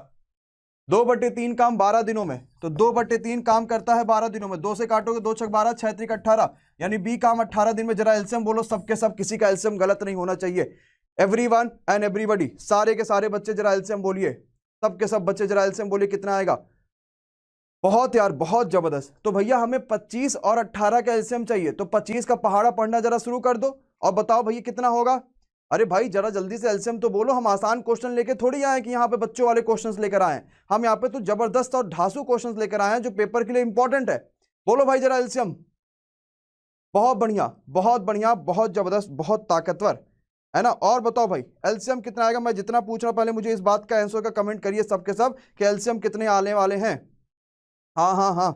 2/3 काम 12 दिनों में, तो 2/3 काम करता है 12 दिनों में, 2 से काटोगे 2 × 12, 6 × 18, यानी बी काम 18 दिन में। जरा एलसीएम बोलो सबके सब, किसी का एलसीएम गलत नहीं होना चाहिए। एवरीवन एंड एवरीबॉडी, सारे के सारे बच्चे जरा एलसीएम बोलिए, सबके सब बच्चे जरा एलसीएम बोलिए, कितना आएगा? बहुत यार, बहुत जबरदस्त। तो भैया हमें 25 और 18 का एलसीएम चाहिए, तो 25 का पहाड़ा पढ़ना जरा शुरू कर दो और बताओ भैया कितना होगा। अरे भाई जरा जल्दी से एलसीएम तो बोलो, हम आसान क्वेश्चन लेके थोड़ी आए कि यहाँ पे बच्चों वाले क्वेश्चंस लेकर आए हैं। हम यहाँ पे तो जबरदस्त और ढासू क्वेश्चंस लेकर आए हैं जो पेपर के लिए इंपॉर्टेंट है। बोलो भाई जरा एलसीएम। बहुत बढ़िया, बहुत बढ़िया, बहुत जबरदस्त, बहुत ताकतवर, है ना। और बताओ भाई एलसीएम कितना आएगा? मैं जितना पूछ रहा हूं, पहले मुझे इस बात का आंसर का कमेंट करिए सबके सब कि एलसीएम कितने आने वाले हैं। हाँ हाँ हाँ,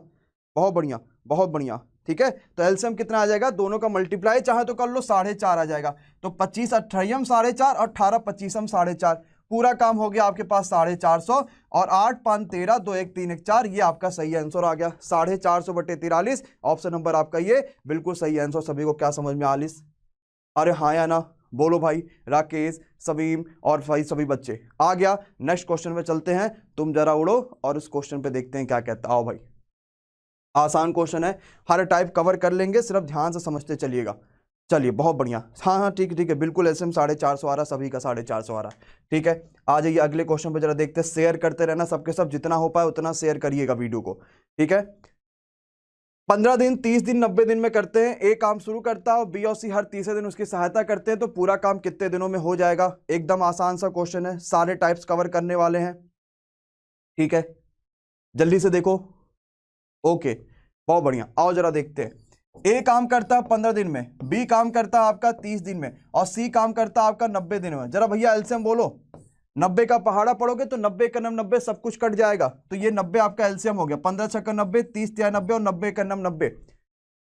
बहुत बढ़िया, बहुत बढ़िया। ठीक है, तो एलसीएम कितना आ जाएगा? दोनों का मल्टीप्लाई चाहे तो कर लो, 4.5 आ जाएगा। तो 25 अट्ठाईम 4.5 और 18 25 4.5, पूरा काम हो गया आपके पास 450, और 8 5 13 2 1 3 1 4, ये आपका सही आंसर आ गया 450/43। ऑप्शन नंबर आपका ये बिल्कुल सही आंसर। सभी को क्या समझ में आलिस? अरे हाँ या ना बोलो भाई। राकेश, सवीम और भाई सभी बच्चे आ गया। नेक्स्ट क्वेश्चन पे चलते हैं, तुम जरा उड़ो और उस क्वेश्चन पे देखते हैं क्या कहता है। आओ भाई, आसान क्वेश्चन है, हर टाइप कवर कर लेंगे, सिर्फ ध्यान से समझते चलिएगा। चलिए बहुत बढ़िया, हाँ हाँ ठीक ठीक है, बिल्कुल एलसीएम 450 आ रहा, सभी का 450 आ रहा। ठीक है, आ जाइए अगले क्वेश्चन पे जरा देखते हैं। शेयर करते रहना सबके सब, जितना हो पाए उतना शेयर करिएगा वीडियो को। ठीक है, 15 दिन 30 दिन 90 दिन में करते हैं। ए काम शुरू करता है और बी और सी हर तीसरे दिन उसकी सहायता करते हैं, तो पूरा काम कितने दिनों में हो जाएगा? एकदम आसान सा क्वेश्चन है, सारे टाइप्स कवर करने वाले हैं। ठीक है, जल्दी से देखो। ओके, बहुत बढ़िया, आओ जरा देखते हैं। ए काम करता है 15 दिन में, बी काम करता है आपका 30 दिन में, और सी काम करता है आपका 90 दिन में। जरा भैया एलसीएम बोलो। 90 का पहाड़ा पढ़ोगे तो 90 का 90 सब कुछ कट जाएगा, तो ये 90 आपका एलसीएम हो गया। 15 छक्का 90, 30 तिया 90 और 90 का 90।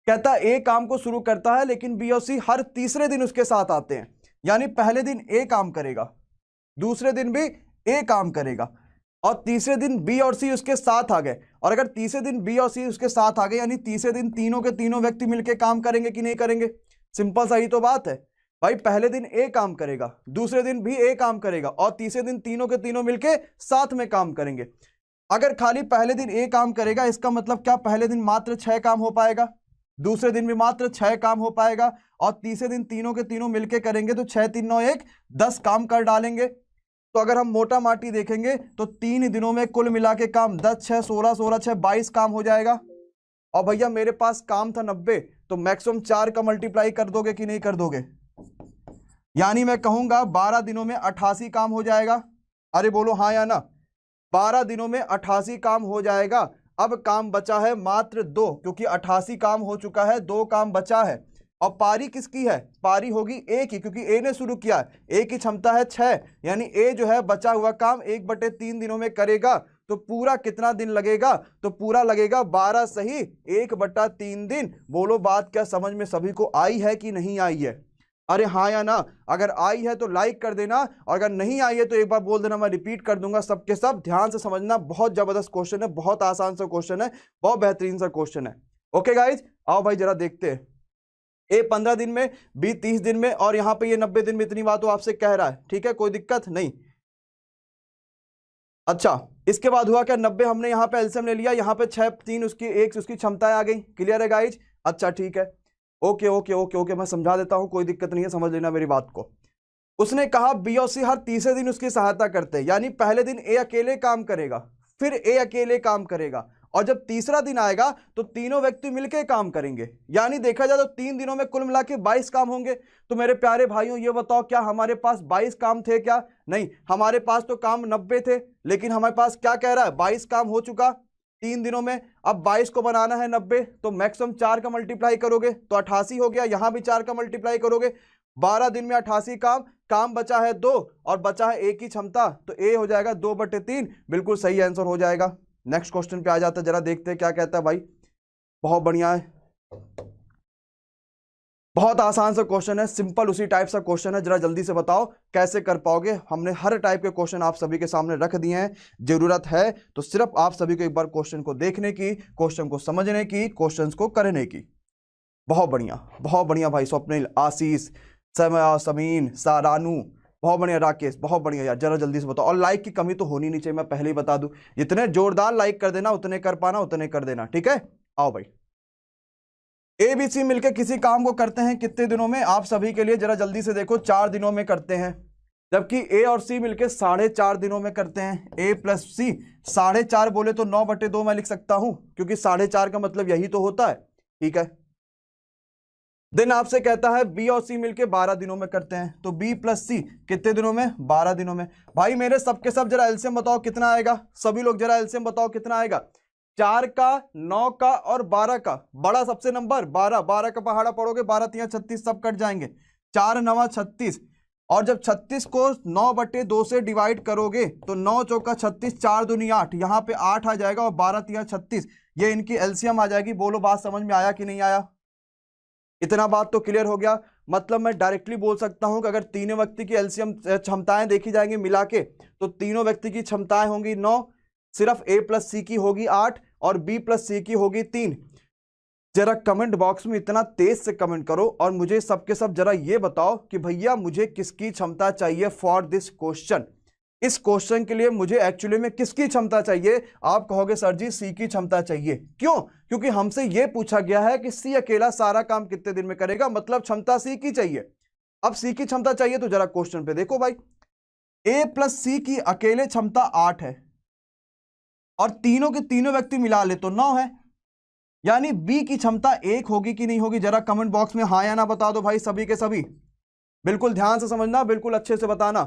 कहता ए काम को शुरू करता है लेकिन बी और सी हर तीसरे दिन उसके साथ आते हैं, यानी पहले दिन ए काम करेगा, दूसरे दिन भी ए काम करेगा, और तीसरे दिन बी और सी उसके साथ आ गए। और अगर तीसरे दिन बी और सी उसके साथ आ गए, यानी तीसरे दिन तीनों के तीनों व्यक्ति मिलकर काम करेंगे कि नहीं करेंगे? सिंपल सा ही तो बात है भाई, पहले दिन ए काम करेगा, दूसरे दिन भी ए काम करेगा, और तीसरे दिन तीनों के तीनों मिलके साथ में काम करेंगे। अगर खाली पहले दिन ए काम करेगा, इसका मतलब क्या? पहले दिन मात्र 6 काम हो पाएगा, दूसरे दिन भी मात्र 6 काम हो पाएगा, और तीसरे दिन तीनों के तीनों मिलके करेंगे, तो 6 3 9 1 10 काम कर डालेंगे। तो अगर हम मोटा माटी देखेंगे तो 3 दिनों में कुल मिला के काम 10 6 16 16 6 22 काम हो जाएगा। और भैया मेरे पास काम था 90, तो मैक्सिमम 4 का मल्टीप्लाई कर दोगे कि नहीं कर दोगे? यानी मैं कहूंगा 12 दिनों में 88 काम हो जाएगा। अरे बोलो हाँ या ना। 12 दिनों में 88 काम हो जाएगा। अब काम बचा है मात्र 2, क्योंकि 88 काम हो चुका है, 2 काम बचा है। और पारी किसकी है? पारी होगी ए की, क्योंकि ए ने शुरू किया है। ए की क्षमता है 6, यानी ए जो है बचा हुआ काम 1/3 दिनों में करेगा। तो पूरा कितना दिन लगेगा? तो पूरा लगेगा 12 सही 1/3 दिन। बोलो बात क्या समझ में सभी को आई है कि नहीं आई है? अरे हाँ या ना। अगर आई है तो लाइक कर देना, और अगर नहीं आई है तो एक बार बोल देना, मैं रिपीट कर दूंगा। सबके सब ध्यान से समझना, बहुत जबरदस्त क्वेश्चन है, बहुत आसान सा क्वेश्चन है, बहुत बेहतरीन सा क्वेश्चन है। ओके गाइज, आओ भाई जरा देखते हैं। ए 15 दिन में, बी 30 दिन में, और यहां पे ये 90 दिन में। इतनी बात तो आपसे कह रहा है, ठीक है, कोई दिक्कत नहीं। अच्छा, इसके बाद हुआ क्या? 90 हमने यहाँ पे एलसीएम ले लिया, यहाँ पे 6 3 उसकी 1 उसकी क्षमताएं आ गई। क्लियर है गाइज? अच्छा ठीक है, ओके ओके ओके ओके, मैं समझा देता हूं, कोई दिक्कत नहीं है, समझ लेना मेरी बात को। उसने कहा बी और सी हर तीसरे दिन उसकी सहायता करते हैं, यानी पहले दिन ए अकेले काम करेगा, फिर ए अकेले काम करेगा, और जब तीसरा दिन आएगा तो तीनों व्यक्ति मिलकर काम करेंगे। यानी देखा जाए तो 3 दिनों में कुल मिला के 22 काम होंगे। तो मेरे प्यारे भाइयों ये बताओ, क्या हमारे पास 22 काम थे क्या? नहीं, हमारे पास तो काम 90 थे, लेकिन हमारे पास क्या कह रहा है, 22 काम हो चुका 3 दिनों में। अब 22 को बनाना है 90, तो मैक्सिमम 4 का मल्टीप्लाई करोगे तो 88 हो गया, यहां भी 4 का मल्टीप्लाई करोगे, 12 दिन में 88 काम बचा है 2 और बचा है 1 की क्षमता, तो ए हो जाएगा 2/3, बिल्कुल सही आंसर हो जाएगा। नेक्स्ट क्वेश्चन पे आ जाता है, जरा देखते हैं क्या कहता है भाई। बहुत बढ़िया है, बहुत आसान सा क्वेश्चन है, सिंपल उसी टाइप सा क्वेश्चन है, जरा जल्दी से बताओ कैसे कर पाओगे। हमने हर टाइप के क्वेश्चन आप सभी के सामने रख दिए हैं, जरूरत है तो सिर्फ आप सभी को एक बार क्वेश्चन को देखने की, क्वेश्चन को समझने की, क्वेश्चन को करने की। बहुत बढ़िया भाई, स्वप्निल, आशीष, समीन, सारानू, बहुत बढ़िया, राकेश, बहुत बढ़िया यार, जरा जल्दी से बताओ। और लाइक की कमी तो होनी नहीं चाहिए, मैं पहले ही बता दूं, जितने जोरदार लाइक कर देना उतने कर पाना उतने कर देना, ठीक है। आओ भाई, ए बी सी मिलकर किसी काम को करते हैं कितने दिनों में? आप सभी के लिए जरा जल्दी से देखो, 4 दिनों में करते हैं, जबकि ए और सी मिलकर 4.5 दिनों में करते हैं। ए प्लस सी 4.5 बोले तो 9/2 मैं लिख सकता हूं, क्योंकि 4.5 का मतलब यही तो होता है, ठीक है। दिन आपसे कहता है बी और सी मिलके 12 दिनों में करते हैं, तो बी प्लस सी कितने दिनों में? 12 दिनों में। भाई मेरे सबके सब जरा एलसीएम बताओ कितना आएगा, सभी लोग जरा एलसीएम बताओ कितना आएगा। 4 का, 9 का और 12 का, बड़ा सबसे नंबर 12 का पहाड़ा पड़ोगे, 12 3 36 सब कट जाएंगे, 4 9 36, और जब 36 को 9/2 से डिवाइड करोगे तो 9 चौका 36, 4 दूनी 8, यहाँ पे 8 आ जाएगा, और 12 3 36, ये इनकी एलसीएम आ जाएगी। बोलो बात समझ में आया कि नहीं आया? इतना बात तो क्लियर हो गया। मतलब मैं डायरेक्टली बोल सकता हूं कि अगर तीनों व्यक्ति की एलसीएम क्षमताएं देखी जाएंगी मिला के, तो तीनों व्यक्ति की क्षमताएं होंगी 9, सिर्फ ए प्लस सी की होगी 8 और बी प्लस सी की होगी 3। जरा कमेंट बॉक्स में इतना तेज से कमेंट करो और मुझे सबके सब जरा ये बताओ कि भैया मुझे किसकी क्षमता चाहिए फॉर दिस क्वेश्चन। इस क्वेश्चन के लिए मुझे एक्चुअली में किसकी क्षमता चाहिए? आप कहोगे सर जी सी की क्षमता चाहिए। क्यों? क्योंकि हमसे यह पूछा गया है कि सी अकेला सारा काम कितने दिन में करेगा, मतलब क्षमता सी की चाहिए। अब सी की क्षमता चाहिए तो जरा क्वेश्चन पे देखो भाई, ए प्लस सी की अकेले क्षमता 8 है और तीनों के तीनों व्यक्ति मिला ले तो 9 है, यानी बी की क्षमता 1 होगी कि नहीं होगी? जरा कमेंट बॉक्स में हाँ या ना बता दो भाई, सभी के सभी बिल्कुल ध्यान से समझना, बिल्कुल अच्छे से बताना।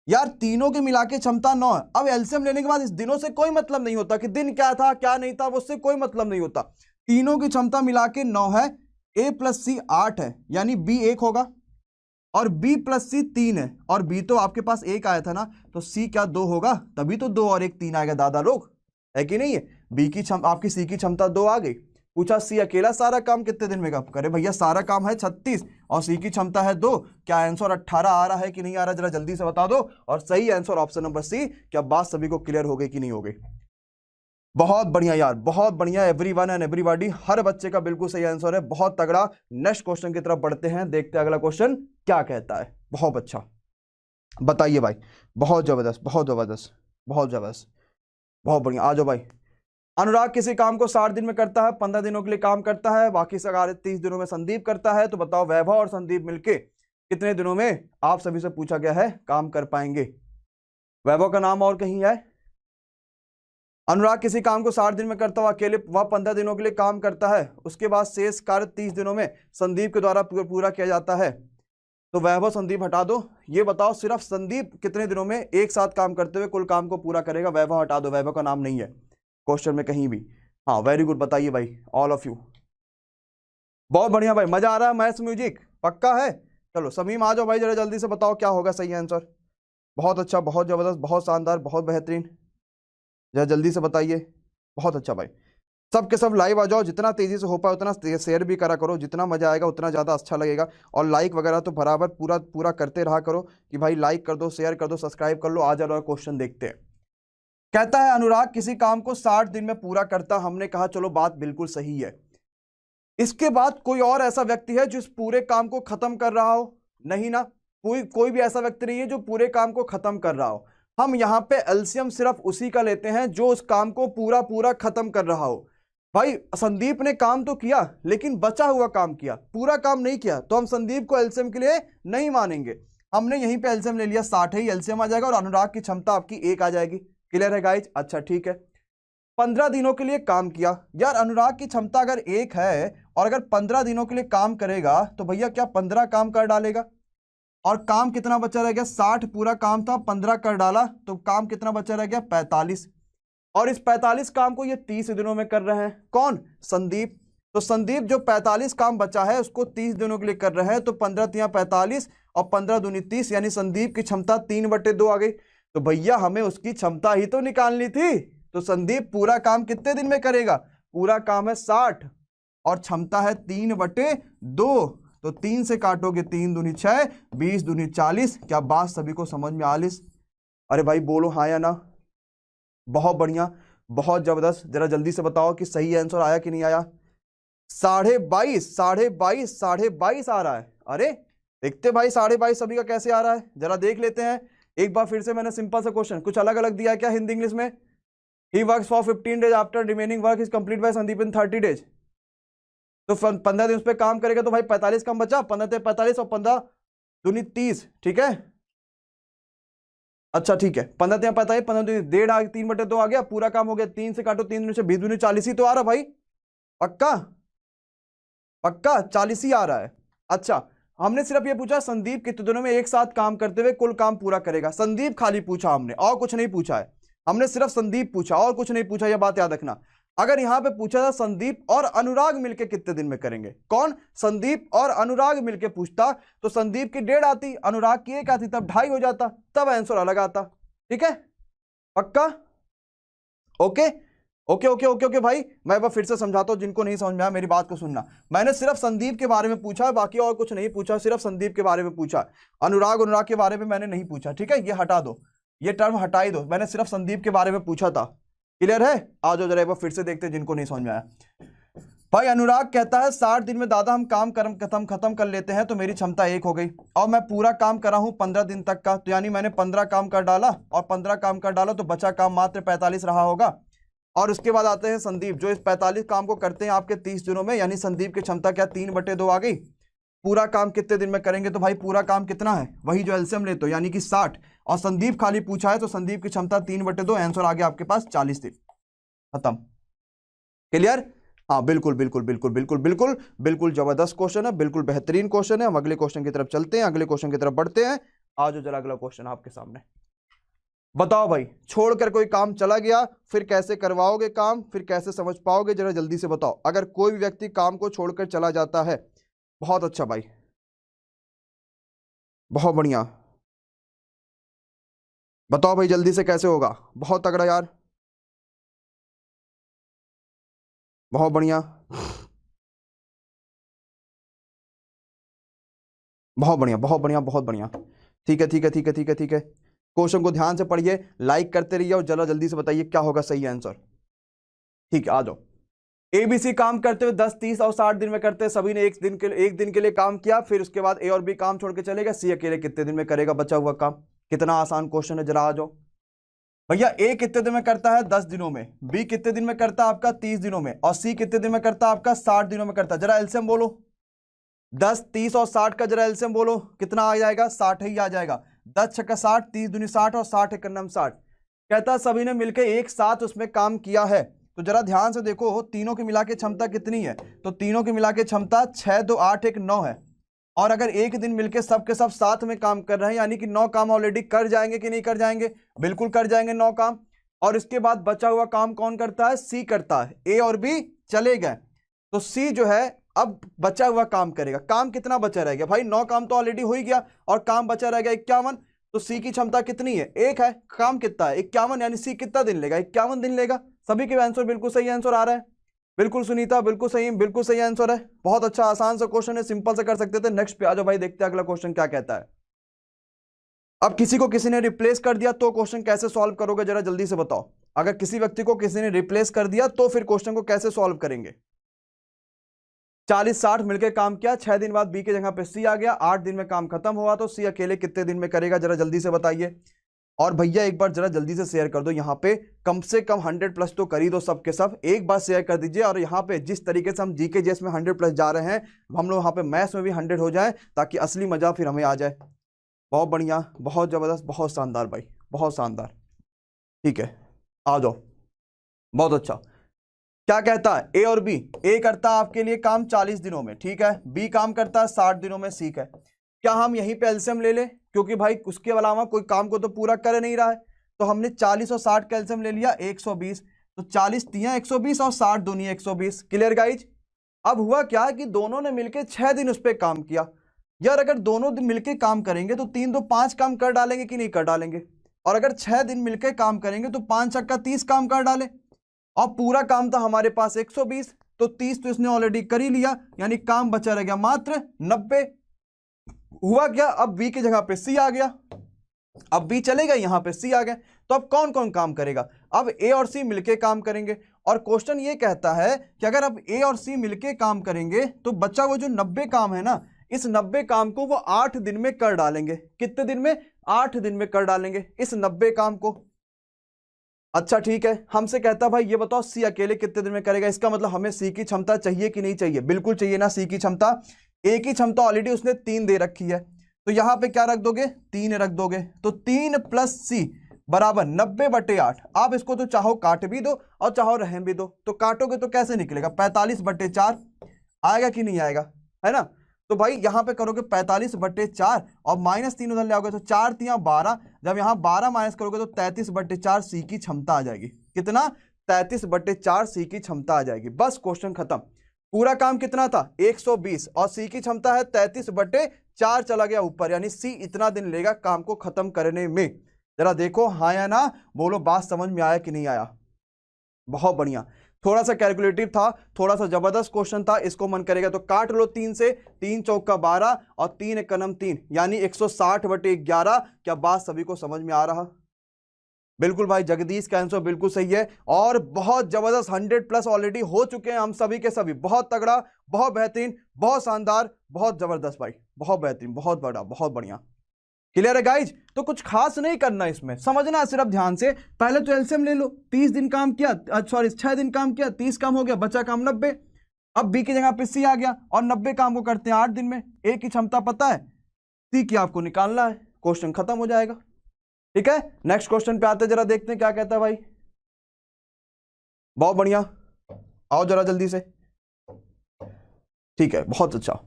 यार तीनों के मिला के क्षमता 9 है। अब एलसीएम लेने के बाद इस दिनों से कोई मतलब नहीं होता कि दिन क्या था क्या नहीं था, उससे कोई मतलब नहीं होता। तीनों की क्षमता मिला के 9 है, ए प्लस सी 8 है, यानी बी 1 होगा, और बी प्लस सी 3 है, और बी तो आपके पास 1 आया था ना, तो सी क्या 2 होगा? तभी तो 2 और 1 3 आएगा दादा लोग, है कि नहीं है? बी की आपकी सी की क्षमता 2 आ गई। पूछा सी अकेला सारा काम कितने दिन में करे? भैया सारा काम है 36 और सी की क्षमता है 2। क्या आंसर 18 आ रहा है कि नहीं आ रहा? जरा जल्दी से बता दो। और सही आंसर ऑप्शन नंबर सी। क्या बात सभी को क्लियर हो गई कि नहीं हो गई? बहुत बढ़िया यार, बहुत बढ़िया, एवरीवन एंड एवरीबॉडी, हर बच्चे का बिल्कुल सही आंसर है, बहुत तगड़ा। नेक्स्ट क्वेश्चन की तरफ बढ़ते हैं, देखते हैं अगला क्वेश्चन क्या कहता है। बहुत अच्छा, बताइए भाई, बहुत जबरदस्त, बहुत जबरदस्त, बहुत जबरदस्त, बहुत बढ़िया। आ जाओ भाई। अनुराग किसी काम को 60 दिन में करता है, 15 दिनों के लिए काम करता है, बाकी 30 दिनों में संदीप करता है, तो बताओ वैभव और संदीप मिलके कितने दिनों में आप सभी से पूछा गया है काम कर पाएंगे? वैभव का नाम और कहीं है? अनुराग किसी काम को 60 दिन में करता हुआ अकेले वह 15 दिनों के लिए काम करता है, उसके बाद शेष कार्य 30 दिनों में संदीप के द्वारा पूरा किया जाता है, तो वैभव संदीप हटा दो। ये बताओ सिर्फ संदीप कितने दिनों में एक साथ काम करते हुए कुल काम को पूरा करेगा? वैभव हटा दो, वैभव का नाम नहीं है क्वेश्चन में कहीं भी। हाँ वेरी गुड, बताइए भाई ऑल ऑफ यू। बहुत बढ़िया भाई, मजा आ रहा है मैथ्स म्यूजिक, पक्का है? चलो समीम आ जाओ भाई, जरा जल्दी से बताओ क्या होगा सही आंसर। बहुत अच्छा, बहुत जबरदस्त, बहुत शानदार, बहुत बेहतरीन, जरा जल्दी से बताइए। बहुत अच्छा भाई, सब के सब लाइव आ जाओ, जितना तेजी से हो पाए उतना शेयर भी करा करो, जितना मजा आएगा उतना ज़्यादा अच्छा लगेगा। और लाइक वगैरह तो बराबर पूरा पूरा करते रहा करो कि भाई लाइक कर दो, शेयर कर दो, सब्सक्राइब कर लो। आ जाओ क्वेश्चन देखते हैं। कहता है अनुराग किसी काम को 60 दिन में पूरा करता। हमने कहा चलो बात बिल्कुल सही है। इसके बाद कोई और ऐसा व्यक्ति है जो इस पूरे काम को खत्म कर रहा हो? नहीं ना, कोई भी ऐसा व्यक्ति नहीं है जो पूरे काम को खत्म कर रहा हो। हम यहाँ पे एलसीएम सिर्फ उसी का लेते हैं जो उस काम को पूरा पूरा खत्म कर रहा हो। भाई संदीप ने काम तो किया लेकिन बचा हुआ काम किया, पूरा काम नहीं किया, तो हम संदीप को एलसीएम के लिए नहीं मानेंगे। हमने यहीं पे एलसीएम ले लिया, 60 ही एलसीएम आ जाएगा और अनुराग की क्षमता आपकी 1 आ जाएगी। क्लियर है गाइज? अच्छा ठीक है। 15 दिनों के लिए काम किया। यार अनुराग की क्षमता अगर 1 है और अगर 15 दिनों के लिए काम करेगा तो भैया क्या 15 काम कर डालेगा? और काम कितना बचा रह गया? 60 पूरा काम था, 15 कर डाला तो काम कितना बचा रह गया? 45। और इस 45 काम को ये 30 दिनों में कर रहे हैं। कौन? संदीप। तो संदीप जो 45 काम बचा है उसको 30 दिनों के लिए कर रहे हैं, तो 15 तिया 45 और 15 दूनी 30, यानी संदीप की क्षमता 3/2 आ गई। तो भैया हमें उसकी क्षमता ही तो निकालनी थी। तो संदीप पूरा काम कितने दिन में करेगा? पूरा काम है 60 और क्षमता है 3/2, तो 3 से काटोगे 3 दूनी 6, 20 दूनी 40। क्या बात सभी को समझ में आलिस? अरे भाई बोलो हाँ या ना। बहुत बढ़िया, बहुत जबरदस्त। जरा जल्दी से बताओ कि सही आंसर आया कि नहीं आया। 22.5, 22.5, 22.5 आ रहा है। अरे देखते भाई 22.5 सभी का कैसे आ रहा है, जरा देख लेते हैं एक बार फिर से। मैंने सिंपल सा क्वेश्चन कुछ अलग अलग दिया है क्या हिंदी इंग्लिश में? He works for 15 days after remaining work is complete bye Sandeep in 30 days। तो 15 दिन उस पर काम करेगा तो भाई 45 कम बचा, 15 से 45 और 15 दूनी 30। ठीक है, अच्छा ठीक है। 15 से 45, 15 दूनी 1.5, 3/2 आ गया। पूरा काम हो गया, 3 से काटो 3 दूनी से 20 दूनी 40 ही तो आ रहा भाई। पक्का पक्का 40 ही आ रहा है। अच्छा हमने सिर्फ ये पूछा संदीप कितने दिनों में एक साथ काम करते हुए कुल काम पूरा करेगा। संदीप खाली पूछा हमने और कुछ नहीं पूछा है। हमने सिर्फ संदीप पूछा और कुछ नहीं पूछा, यह बात याद रखना। अगर यहां पे पूछा था संदीप और अनुराग मिलके कितने दिन में करेंगे, कौन? संदीप और अनुराग मिलके पूछता तो संदीप की 1.5 आती, अनुराग की 1 आती, तब 2.5 हो जाता, तब आंसर अलग आता। ठीक है, पक्का? Okay okay okay okay okay भाई, मैं एक बार फिर से समझाता हूं, जिनको नहीं समझ में आया मेरी बात को सुनना। मैंने सिर्फ संदीप के बारे में पूछा, बाकी और कुछ नहीं पूछा, सिर्फ संदीप के बारे में पूछा। अनुराग के बारे में मैंने नहीं पूछा। ठीक है, ये हटा दो, ये टर्म हटा ही दो, मैंने सिर्फ संदीप के बारे में पूछा था। क्लियर है? आ जाओ जरा एक बार फिर से देखते हैं जिनको नहीं समझ में आया। भाई अनुराग कहता है 60 दिन में दादा हम काम खत्म कर लेते हैं, तो मेरी क्षमता 1 हो गई और मैं पूरा काम करा हूं 15 दिन तक का, तो यानी मैंने 15 काम कर डाला और 15 काम कर डाला तो बचा काम मात्र 45 रहा होगा। और उसके बाद आते हैं संदीप जो इस 45 काम को करते हैं आपके 30 दिनों में, यानी संदीप की क्षमता क्या 3/2 आ गई। पूरा काम कितने दिन में करेंगे? तो भाई पूरा काम कितना है, वही जो एलसीएम लेते हो यानी कि 60, और संदीप खाली पूछा है तो संदीप की क्षमता 3/2, आंसर आ गया आपके पास 40 दिन। खत्म। क्लियर? हाँ बिल्कुल बिल्कुल बिल्कुल बिल्कुल बिल्कुल बिल्कुल जबरदस्त क्वेश्चन है, बिल्कुल बेहतरीन क्वेश्चन है। हम अगले क्वेश्चन की तरफ चलते हैं, अगले क्वेश्चन की तरफ बढ़ते हैं। आज जरा अगला क्वेश्चन आपके सामने। बताओ भाई, छोड़कर कोई काम चला गया, फिर कैसे करवाओगे काम, फिर कैसे समझ पाओगे, जरा जल्दी से बताओ। अगर कोई भी व्यक्ति काम को छोड़कर चला जाता है, बहुत अच्छा भाई, बहुत बढ़िया, बताओ भाई जल्दी से कैसे होगा। बहुत तगड़ा यार, बहुत बढ़िया, बहुत बढ़िया बहुत बढ़िया बहुत बढ़िया। ठीक है ठीक है ठीक है ठीक है ठीक है, क्वेश्चन को ध्यान से पढ़िए, लाइक करते रहिए और जरा जल्दी से बताइए क्या होगा सही आंसर। ठीक है, आ जाओ। एबीसी काम करते हुए 10, 30 और 60 दिन में करते हैं। सभी ने एक दिन के लिए काम किया, फिर उसके बाद ए और बी काम छोड़ के चलेगा। सी अकेले कितने दिन में करेगा बचा हुआ काम? कितना आसान क्वेश्चन है, जरा आ जाओ भैया। ए कितने दिन में करता है? 10 दिनों में। बी कितने दिन में करता है आपका? 30 दिनों में। और सी कितने दिन में करता है आपका? 60 दिनों में करता है। जरा एलसीएम बोलो, 10, 30 और 60 का जरा एलसीएम बोलो, कितना आ जाएगा? 60 ही आ जाएगा। 10 छक्का 60, 30 दूनी 60 और 60 एक नम 60। कहता है सभी ने मिलकर एक साथ उसमें काम किया है। तो जरा ध्यान से देखो तीनों की मिला के क्षमता कितनी है, तो तीनों की मिला के क्षमता 6, 2, 8, 1, 9 है। और अगर एक दिन मिलके सब के सब साथ में काम कर रहे हैं, यानी कि 9 काम ऑलरेडी कर जाएंगे कि नहीं कर जाएंगे? बिल्कुल कर जाएंगे 9 काम। और इसके बाद बचा हुआ काम कौन करता है? सी करता है। ए और बी चले गए तो सी जो है अब बचा हुआ काम करेगा। काम कितना बचा रह गया भाई? 9 काम तो ऑलरेडी हो ही गया और काम बचा रह गया 51। तो सी की क्षमता कितनी है? 1 है। काम कितना है? 51, यानी सी कितना दिन लेगा? 51 दिन लेगा। सभी के आंसर बिल्कुल सही आंसर आ रहा है। बिल्कुल सुनीता, बिल्कुल सही आंसर है। बहुत अच्छा आसान सा क्वेश्चन है, सिंपल से कर सकते थे। नेक्स्ट पे आ जाओ भाई, देखते हैं अगला क्वेश्चन क्या कहता है। अब किसी को किसी ने रिप्लेस कर दिया तो क्वेश्चन कैसे सॉल्व करोगे, जरा जल्दी से बताओ। अगर किसी व्यक्ति को किसी ने रिप्लेस कर दिया तो फिर क्वेश्चन को कैसे सॉल्व करेंगे? 40, 60 मिलकर काम किया, 6 दिन बाद बी की जगह पे सी आ गया, 8 दिन में काम खत्म हुआ, तो सी अकेले कितने दिन में करेगा, जरा जल्दी से बताइए। और भैया एक बार जरा जल्दी से शेयर कर दो, यहाँ पे कम से कम 100+ तो कर ही दो सबके सब, एक बार शेयर कर दीजिए। और यहाँ पे जिस तरीके से हम जीके जेस में 100+ जा रहे हैं, हम लोग यहाँ पे मैथ्स में भी 100 हो जाए, ताकि असली मजा फिर हमें आ जाए। बहुत बढ़िया, बहुत जबरदस्त, बहुत शानदार भाई, बहुत शानदार। ठीक है, आ जाओ, बहुत अच्छा। क्या कहता है ए और बी? ए करता है आपके लिए काम 40 दिनों में, ठीक है। बी काम करता है 60 दिनों में, ठीक है। क्या हम यहीं पे एलसीएम ले ले? क्योंकि भाई उसके अलावा कोई काम को तो पूरा कर नहीं रहा है, तो हमने 40 और 60 का एलसीएम ले लिया 120। तो 40 तिया 120 और 60 दूनी 120। Clear guys? अब हुआ क्या कि दोनों ने मिलकर 6 दिन उस पर काम किया। यार अगर दोनों दिन मिलकर काम करेंगे तो 3 2 5 काम कर डालेंगे कि नहीं कर डालेंगे? और अगर 6 दिन मिलकर काम करेंगे तो 5 छक्का 30 काम कर डाले। और पूरा काम था हमारे पास 120, तो 30 तो इसने ऑलरेडी कर ही लिया, यानी काम बचा रह गया मात्र 90। हुआ क्या, अब बी की जगह पे सी आ गया। अब बी चलेगा, यहां पे सी आ गया। तो अब कौन कौन काम करेगा? अब ए और सी मिलके काम करेंगे। और क्वेश्चन ये कहता है कि अगर अब ए और सी मिलके काम करेंगे तो बच्चा वो जो 90 काम है ना, इस 90 काम को वो 8 दिन में कर डालेंगे। कितने दिन में? 8 दिन में कर डालेंगे इस 90 काम को। अच्छा ठीक है, हमसे कहता भाई ये बताओ सी अकेले कितने दिन में करेगा। इसका मतलब हमें सी की क्षमता चाहिए कि नहीं चाहिए? बिल्कुल चाहिए ना सी की क्षमता। ए की क्षमता ऑलरेडी उसने 3 दे रखी है, तो यहां पे क्या रख दोगे? 3 रख दोगे। तो 3 + सी बराबर 90/8। आप इसको तो चाहो काट भी दो और चाहो रहम भी दो। तो काटोगे तो कैसे निकलेगा? 45/4 आएगा कि नहीं आएगा? है ना? तो भाई यहां पे करोगे 45/4 और -3 उधर ले आओगे तो 4 तिया 12। जब यहां 12 माइनस करोगे तो 33/4 सी की क्षमता आ जाएगी। कितना? 33/4 सी की क्षमता आ जाएगी। बस क्वेश्चन खत्म। पूरा काम कितना था? 120 और सी की क्षमता है 33/4 चला गया ऊपर, यानी सी इतना दिन लेगा काम को खत्म करने में। जरा देखो हाँ या ना, बोलो बात समझ में आया कि नहीं आया? बहुत बढ़िया। थोड़ा सा कैलकुलेटिव था, थोड़ा सा जबरदस्त क्वेश्चन था। इसको मन करेगा तो काट लो 3 से। 3 चौका 12 और 3 एकम 3, यानी 160/11। क्या बात सभी को समझ में आ रहा? बिल्कुल भाई, जगदीश का आंसर बिल्कुल सही है। और बहुत जबरदस्त 100+ ऑलरेडी हो चुके हैं हम सभी के सभी। बहुत तगड़ा, बहुत बेहतरीन, बहुत शानदार, बहुत जबरदस्त भाई, बहुत बेहतरीन, बहुत बड़ा, बहुत बढ़िया। क्लियर है गाइज? तो कुछ खास नहीं करना इसमें, समझना सिर्फ ध्यान से। पहले तो एलसीएम ले लो। 30 दिन काम किया, सॉरी 6 दिन काम किया, 30 काम हो गया, बचा काम 90। अब बी की जगह पे सी आ गया और 90 काम को करते हैं 8 दिन में। ए की क्षमता पता है, सी की आपको निकालना है। क्वेश्चन खत्म हो जाएगा। ठीक है, नेक्स्ट क्वेश्चन पे आते हैं, जरा देखते हैं क्या कहता है भाई। बहुत बढ़िया, आओ जरा जल्दी से। ठीक है, बहुत अच्छा,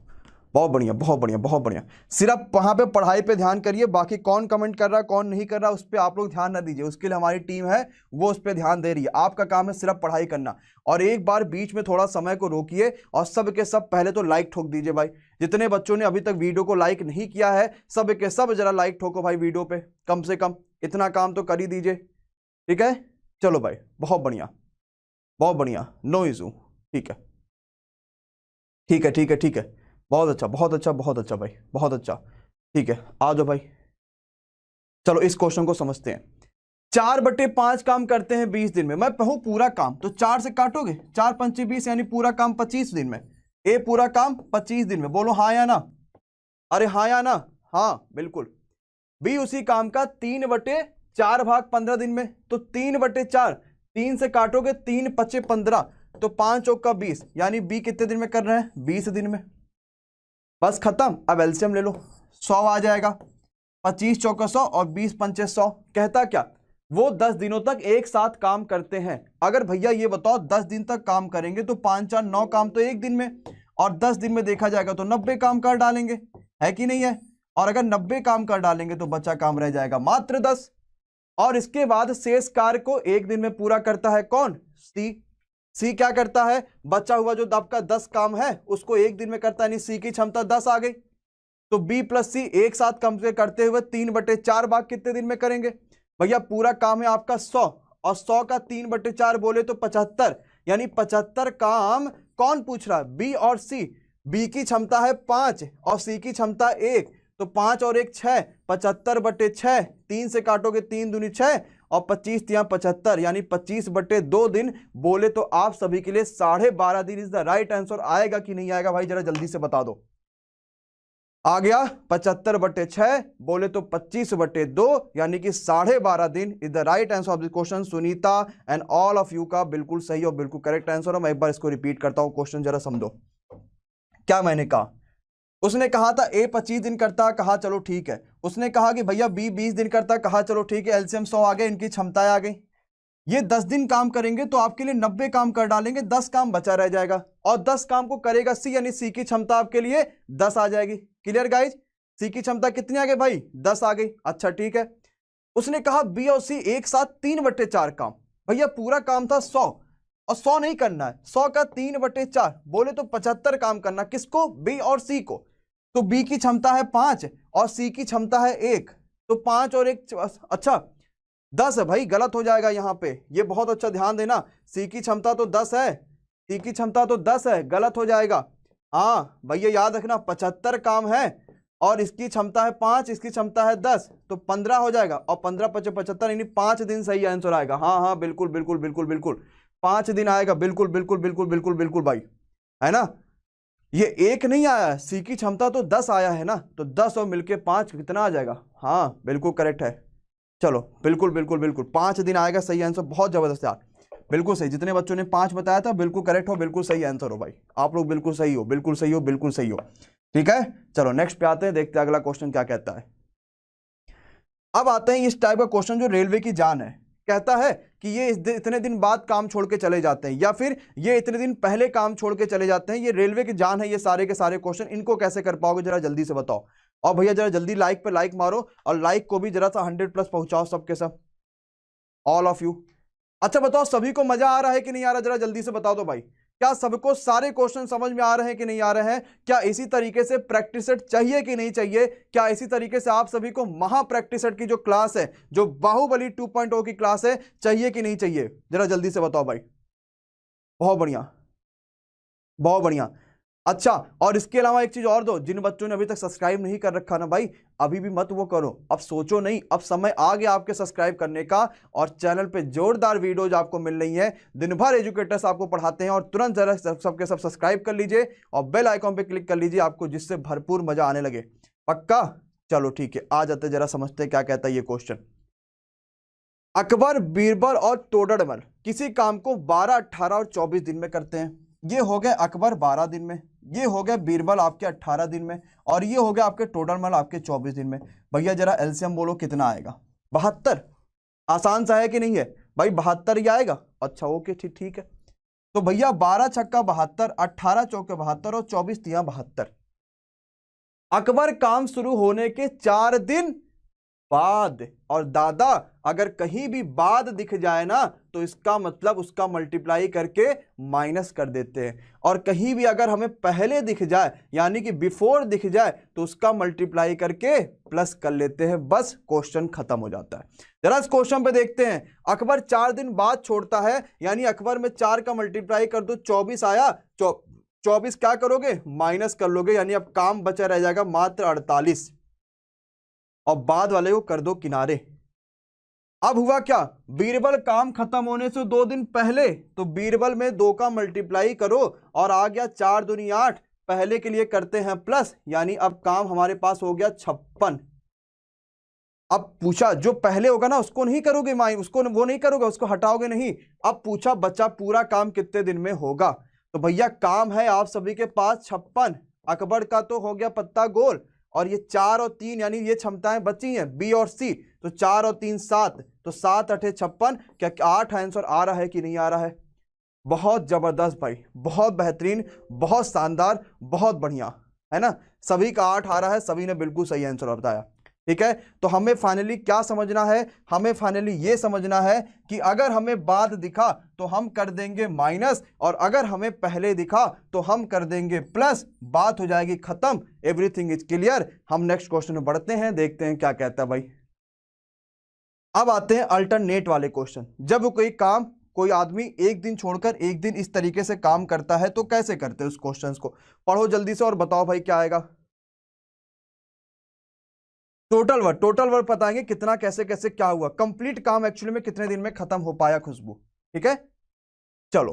बहुत बढ़िया, बहुत बढ़िया, बहुत बढ़िया। सिर्फ वहां पे पढ़ाई पे ध्यान करिए, बाकी कौन कमेंट कर रहा है कौन नहीं कर रहा उस पर आप लोग ध्यान ना दीजिए। उसके लिए हमारी टीम है, वो उस पर ध्यान दे रही है। आपका काम है सिर्फ पढ़ाई करना। और एक बार बीच में थोड़ा समय को रोकिए और सब के सब पहले तो लाइक ठोक दीजिए भाई। जितने बच्चों ने अभी तक वीडियो को लाइक नहीं किया है, सब के सब जरा लाइक ठोको भाई वीडियो पे, कम से कम इतना काम तो कर ही दीजिए। ठीक है, चलो भाई, बहुत बढ़िया, बहुत बढ़िया, नो इशू। ठीक है, ठीक है, ठीक है, ठीक है, बहुत अच्छा, बहुत अच्छा, बहुत अच्छा भाई, बहुत अच्छा। ठीक है, आ जाओ भाई, चलो इस क्वेश्चन को समझते हैं। 4/5 काम करते हैं 20 दिन में। मैं कहूं पूरा काम तो 4 से काटोगे, 4 पंचे 20, यानी पूरा काम 25 दिन में। ए पूरा काम 25 दिन में, बोलो हाँ या ना? अरे हाँ या ना? हाँ बिल्कुल। बी उसी काम का 3/4 भाग 15 दिन में। तो 3/4, 3 से काटोगे 3 पचे 15, तो 5 चौका 20, यानी बी कितने दिन में कर रहे हैं? 20 दिन में। बस खत्म। अब एलसीएम ले लो, 100 आ जाएगा। 25 चौका 100 और 20 पंचे 100। कहता क्या? वो 10 दिनों तक एक साथ काम करते हैं। अगर भैया ये बताओ 10 दिन तक काम करेंगे तो 5 4 9 काम तो एक दिन में, और 10 दिन में देखा जाएगा तो 90 काम कर डालेंगे, है कि नहीं है? और अगर 90 काम कर डालेंगे तो बचा काम रह जाएगा मात्र 10। और इसके बाद शेष कार्य को एक दिन में पूरा करता है कौन? सी। सी क्या करता है? बचा हुआ जो आपका 10 काम है उसको एक दिन में करता है, यानी सी की क्षमता 10 आ गई। तो बी प्लस सी एक साथ कंप्लीट करते हुए 3/4 भाग कितने दिन में करेंगे? भैया पूरा काम है आपका 100, और 100 का 3/4 बोले तो 75, यानी 75 काम कौन पूछ रहा है? बी और सी। बी की क्षमता है 5 और सी की क्षमता 1, तो 5 और 1 6, 75/6। 3 से काटोगे 3 दूनी 6 और 25 तिया 75, यानी 25/2 दिन। बोले तो आप सभी के लिए 12.5 दिन इज द राइट आंसर। आएगा कि नहीं आएगा भाई? जरा जल्दी से बता दो। आ गया 75/6, बोले तो 25/2, यानी कि 12.5 दिन is the right answer of the question. Sunita and all of you का बिल्कुल सही और बिल्कुल करेक्ट आंसर है। मैं एक बार इसको रिपीट करता हूं, क्वेश्चन जरा समझो क्या मैंने कहा। उसने कहा था ए 25 दिन करता, कहा चलो ठीक है। उसने कहा कि भैया बी 20 दिन करता, कहा चलो ठीक है। एलसीएम 100 आ गए, इनकी क्षमताएं आ गई। ये 10 दिन काम करेंगे तो आपके लिए 90 काम कर डालेंगे, 10 काम बचा रह जाएगा। और 10 काम को करेगा सी, यानी सी की क्षमता आपके लिए 10 आ जाएगी। Clear guys? सी की क्षमता कितनी आ गई भाई? 10 आ गई। अच्छा ठीक है। उसने कहा बी और सी एक साथ 3/4 काम। भैया पूरा काम था 100 और 100 नहीं करना है, 100 का 3/4, बोले तो 75 काम करना। किसको? बी और सी को। तो बी की क्षमता है 5 और सी की क्षमता है 1, तो 5 और 1, अच्छा 10 है भाई। गलत हो जाएगा यहां पे, ये बहुत अच्छा ध्यान देना। सी की क्षमता तो 10 है, सी की क्षमता तो 10 है, गलत हो जाएगा। हाँ भैया याद रखना, 75 काम है और इसकी क्षमता है 5, इसकी क्षमता है 10, तो 15 हो जाएगा। और 15 × 5 = 75, यानी 5 दिन सही आंसर आएगा। हाँ हाँ बिल्कुल बिल्कुल बिल्कुल बिल्कुल 5 दिन आएगा। बिल्कुल बिल्कुल बिल्कुल बिल्कुल बिल्कुल भाई, है ना। ये एक नहीं आया, सी की क्षमता तो 10 आया है ना, तो 10 और मिलके 5 कितना आ जाएगा? हाँ बिल्कुल करेक्ट है। चलो बिल्कुल बिल्कुल बिल्कुल 5 दिन आएगा सही आंसर। बहुत जबरदस्त यार, बिल्कुल सही। जितने बच्चों ने 5 बताया था बिल्कुल करेक्ट हो, बिल्कुल सही आंसर हो भाई। आप लोग बिल्कुल सही हो, बिल्कुल सही हो, बिल्कुल सही हो। ठीक है, चलो नेक्स्ट पे आते हैं, देखते हैं अगला क्वेश्चन क्या कहता है। अब आते हैं इस टाइप का क्वेश्चन जो रेलवे की जान है। कहता है कि ये इतने दिन बाद काम छोड़ के चले जाते हैं, या फिर ये इतने दिन पहले काम छोड़ के चले जाते हैं। ये रेलवे की जान है ये सारे के सारे क्वेश्चन। इनको कैसे कर पाओगे जरा जल्दी से बताओ। और भैया जरा जल्दी लाइक पे लाइक मारो, और लाइक को भी जरा सा 100+ पहुंचाओ सबके सब, ऑल ऑफ यू। अच्छा बताओ सभी को मजा आ रहा है कि नहीं आ रहा? जरा जल्दी से बता दो भाई, क्या सबको सारे क्वेश्चन समझ में आ रहे हैं कि नहीं आ रहे हैं? क्या इसी तरीके से प्रैक्टिस सेट चाहिए कि नहीं चाहिए? क्या इसी तरीके से आप सभी को महा प्रैक्टिस सेट की जो क्लास है, जो बाहुबली 2.0 की क्लास है, चाहिए कि नहीं चाहिए? जरा जल्दी से बताओ भाई। बहुत बढ़िया, बहुत बढ़िया। अच्छा, और इसके अलावा एक चीज और दो, जिन बच्चों ने अभी तक सब्सक्राइब नहीं कर रखा ना भाई, अभी भी मत वो करो। अब सोचो नहीं, अब समय आ गया आपके सब्सक्राइब करने का। और चैनल पे जोरदार वीडियोज आपको मिल रही है, दिन भर एजुकेटर्स आपको पढ़ाते हैं। और तुरंत जरा सबके सब सब्सक्राइब कर लीजिए और बेल आइकॉन पे क्लिक कर लीजिए, आपको जिससे भरपूर मजा आने लगे। पक्का? चलो ठीक है, आ जाते जरा समझते क्या कहता है ये क्वेश्चन। अकबर, बीरबल और तोडरमल किसी काम को 12, 18 और 24 दिन में करते हैं। ये हो गए अकबर 12 दिन में, ये हो गए बीरबल आपके 18 दिन में, और ये हो गया आपके टोडरमल आपके 24 दिन में। भैया जरा एलसीएम बोलो कितना आएगा? 72। आसान सा है कि नहीं है भाई? 72 ही आएगा। अच्छा ओके ठीक ठीक है। तो भैया 12 छक्का 72, 18 चौके 72 और 24 तिया 72। अकबर काम शुरू होने के 4 दिन बाद। और दादा अगर कहीं भी बाद दिख जाए ना, तो इसका मतलब उसका मल्टीप्लाई करके माइनस कर देते हैं। और कहीं भी अगर हमें पहले दिख जाए, यानी कि बिफोर दिख जाए, तो उसका मल्टीप्लाई करके प्लस कर लेते हैं। बस क्वेश्चन खत्म हो जाता है। जरा इस क्वेश्चन पे देखते हैं। अकबर 4 दिन बाद छोड़ता है, यानी अकबर में 4 का मल्टीप्लाई कर दो, 24 आया। 24 क्या करोगे? माइनस कर लोगे, यानी अब काम बचा रह जाएगा मात्र 48, और बाद वाले को कर दो किनारे। अब हुआ क्या? बीरबल काम खत्म होने से 2 दिन पहले, तो बीरबल में 2 का मल्टीप्लाई करो और आ गया 4 दूनी 8। पहले के लिए करते हैं प्लस, यानी अब काम हमारे पास हो गया 56। अब पूछा जो पहले होगा ना उसको नहीं करोगे उसको वो नहीं करोगे, उसको हटाओगे नहीं। अब पूछा बच्चा पूरा काम कितने दिन में होगा? तो भैया काम है आप सभी के पास 56। अकबर का तो हो गया पत्ता गोल, और ये 4 और 3 यानी ये क्षमताएं बची हैं बी और सी, तो 4 और 3 7, तो 7 8 56। क्या 8 आंसर आ रहा है कि नहीं आ रहा है? बहुत जबरदस्त भाई, बहुत बेहतरीन, बहुत शानदार, बहुत बढ़िया, है ना। सभी का 8 आ रहा है, सभी ने बिल्कुल सही आंसर बताया। ठीक है, तो हमें फाइनली क्या समझना है? हमें फाइनली ये समझना है कि अगर हमें बाद दिखा तो हम कर देंगे माइनस, और अगर हमें पहले दिखा तो हम कर देंगे प्लस। बात हो जाएगी खत्म, एवरीथिंग इज क्लियर। हम नेक्स्ट क्वेश्चन में बढ़ते हैं, देखते हैं क्या कहता है भाई। अब आते हैं अल्टरनेट वाले क्वेश्चन। जब कोई काम कोई आदमी एक दिन छोड़कर एक दिन इस तरीके से काम करता है, तो कैसे करते हैं उस क्वेश्चंस को? पढ़ो जल्दी से और बताओ भाई क्या आएगा। टोटल वर्क बताएंगे कितना, कैसे कैसे क्या हुआ, कंप्लीट काम एक्चुअली में कितने दिन में खत्म हो पाया खुशबू। ठीक है, चलो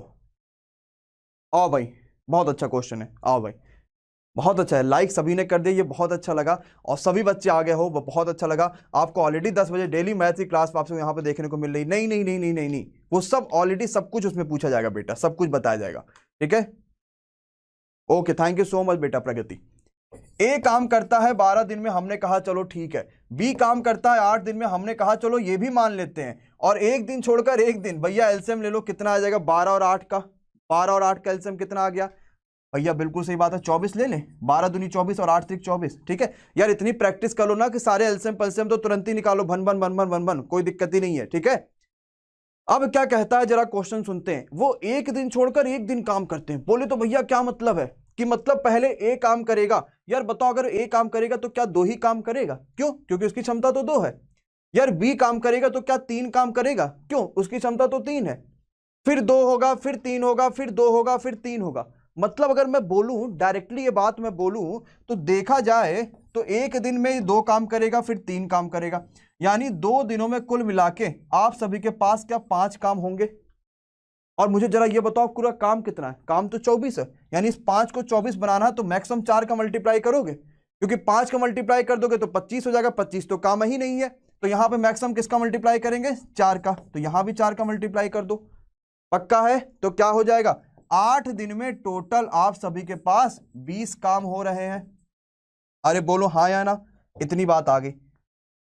आओ भाई, बहुत अच्छा क्वेश्चन है, आओ भाई। बहुत अच्छा है, लाइक सभी ने कर दिया, ये बहुत अच्छा लगा। और सभी बच्चे आ गए हो, वो बहुत अच्छा लगा। आपको ऑलरेडी 10 बजे डेली मैथ की क्लास आपसे यहाँ पे देखने को मिल रही। नहीं नहीं नहीं नहीं नहीं नहीं, वो सब ऑलरेडी सब कुछ उसमें पूछा जाएगा बेटा, सब कुछ बताया जाएगा, ठीक है। Okay, thank you so much बेटा प्रगति। ए काम करता है 12 दिन में, हमने कहा चलो ठीक है। बी काम करता है 8 दिन में, हमने कहा चलो ये भी मान लेते हैं। और एक दिन छोड़कर एक दिन, भैया एलसीएम ले लो, कितना आ जाएगा 12 और 8 का। 12 और 8 का एलसीएम कितना आ गया भैया? बिल्कुल सही बात है, 24 ले लें। 12 दूनी 24 और 8 त्रिक 24, ठीक है। यार इतनी प्रैक्टिस कर लो ना कि सारे एलसीएम पलसीएम तो तुरंत ही निकालो, भन भन भन भन भन भन, कोई दिक्कत ही नहीं है, ठीक है। अब क्या कहता है जरा क्वेश्चन सुनते हैं। वो एक दिन छोड़कर एक दिन काम करते हैं। बोले तो भैया क्या मतलब है? कि मतलब पहले ए काम करेगा। यार बताओ, अगर ए काम करेगा तो क्या 2 ही काम करेगा? क्यों? क्योंकि उसकी क्षमता तो 2 है। यार बी काम करेगा तो क्या 3 काम करेगा? क्यों? उसकी क्षमता तो 3 है। फिर 2 होगा, फिर 3 होगा, फिर 2 होगा, फिर 3 होगा। मतलब अगर मैं बोलूं डायरेक्टली, ये बात मैं बोलूं तो देखा जाए तो एक दिन में 2 काम करेगा, फिर 3 काम करेगा। यानी 2 दिनों में कुल मिला के आप सभी के पास क्या 5 काम होंगे। और मुझे जरा ये बताओ पूरा काम कितना है? काम तो 24 है। यानी इस 5 को 24 बनाना है तो मैक्सिमम 4 का मल्टीप्लाई करोगे, क्योंकि 5 का मल्टीप्लाई कर दोगे तो 25 हो जाएगा। 25 तो काम ही नहीं है, तो यहां पे मैक्सिमम किसका मल्टीप्लाई करेंगे? 4 का। तो यहां भी 4 का मल्टीप्लाई कर दो। पक्का है? तो क्या हो जाएगा? 8 दिन में टोटल आप सभी के पास 20 काम हो रहे हैं। अरे बोलो हाँ या ना, इतनी बात आ गई।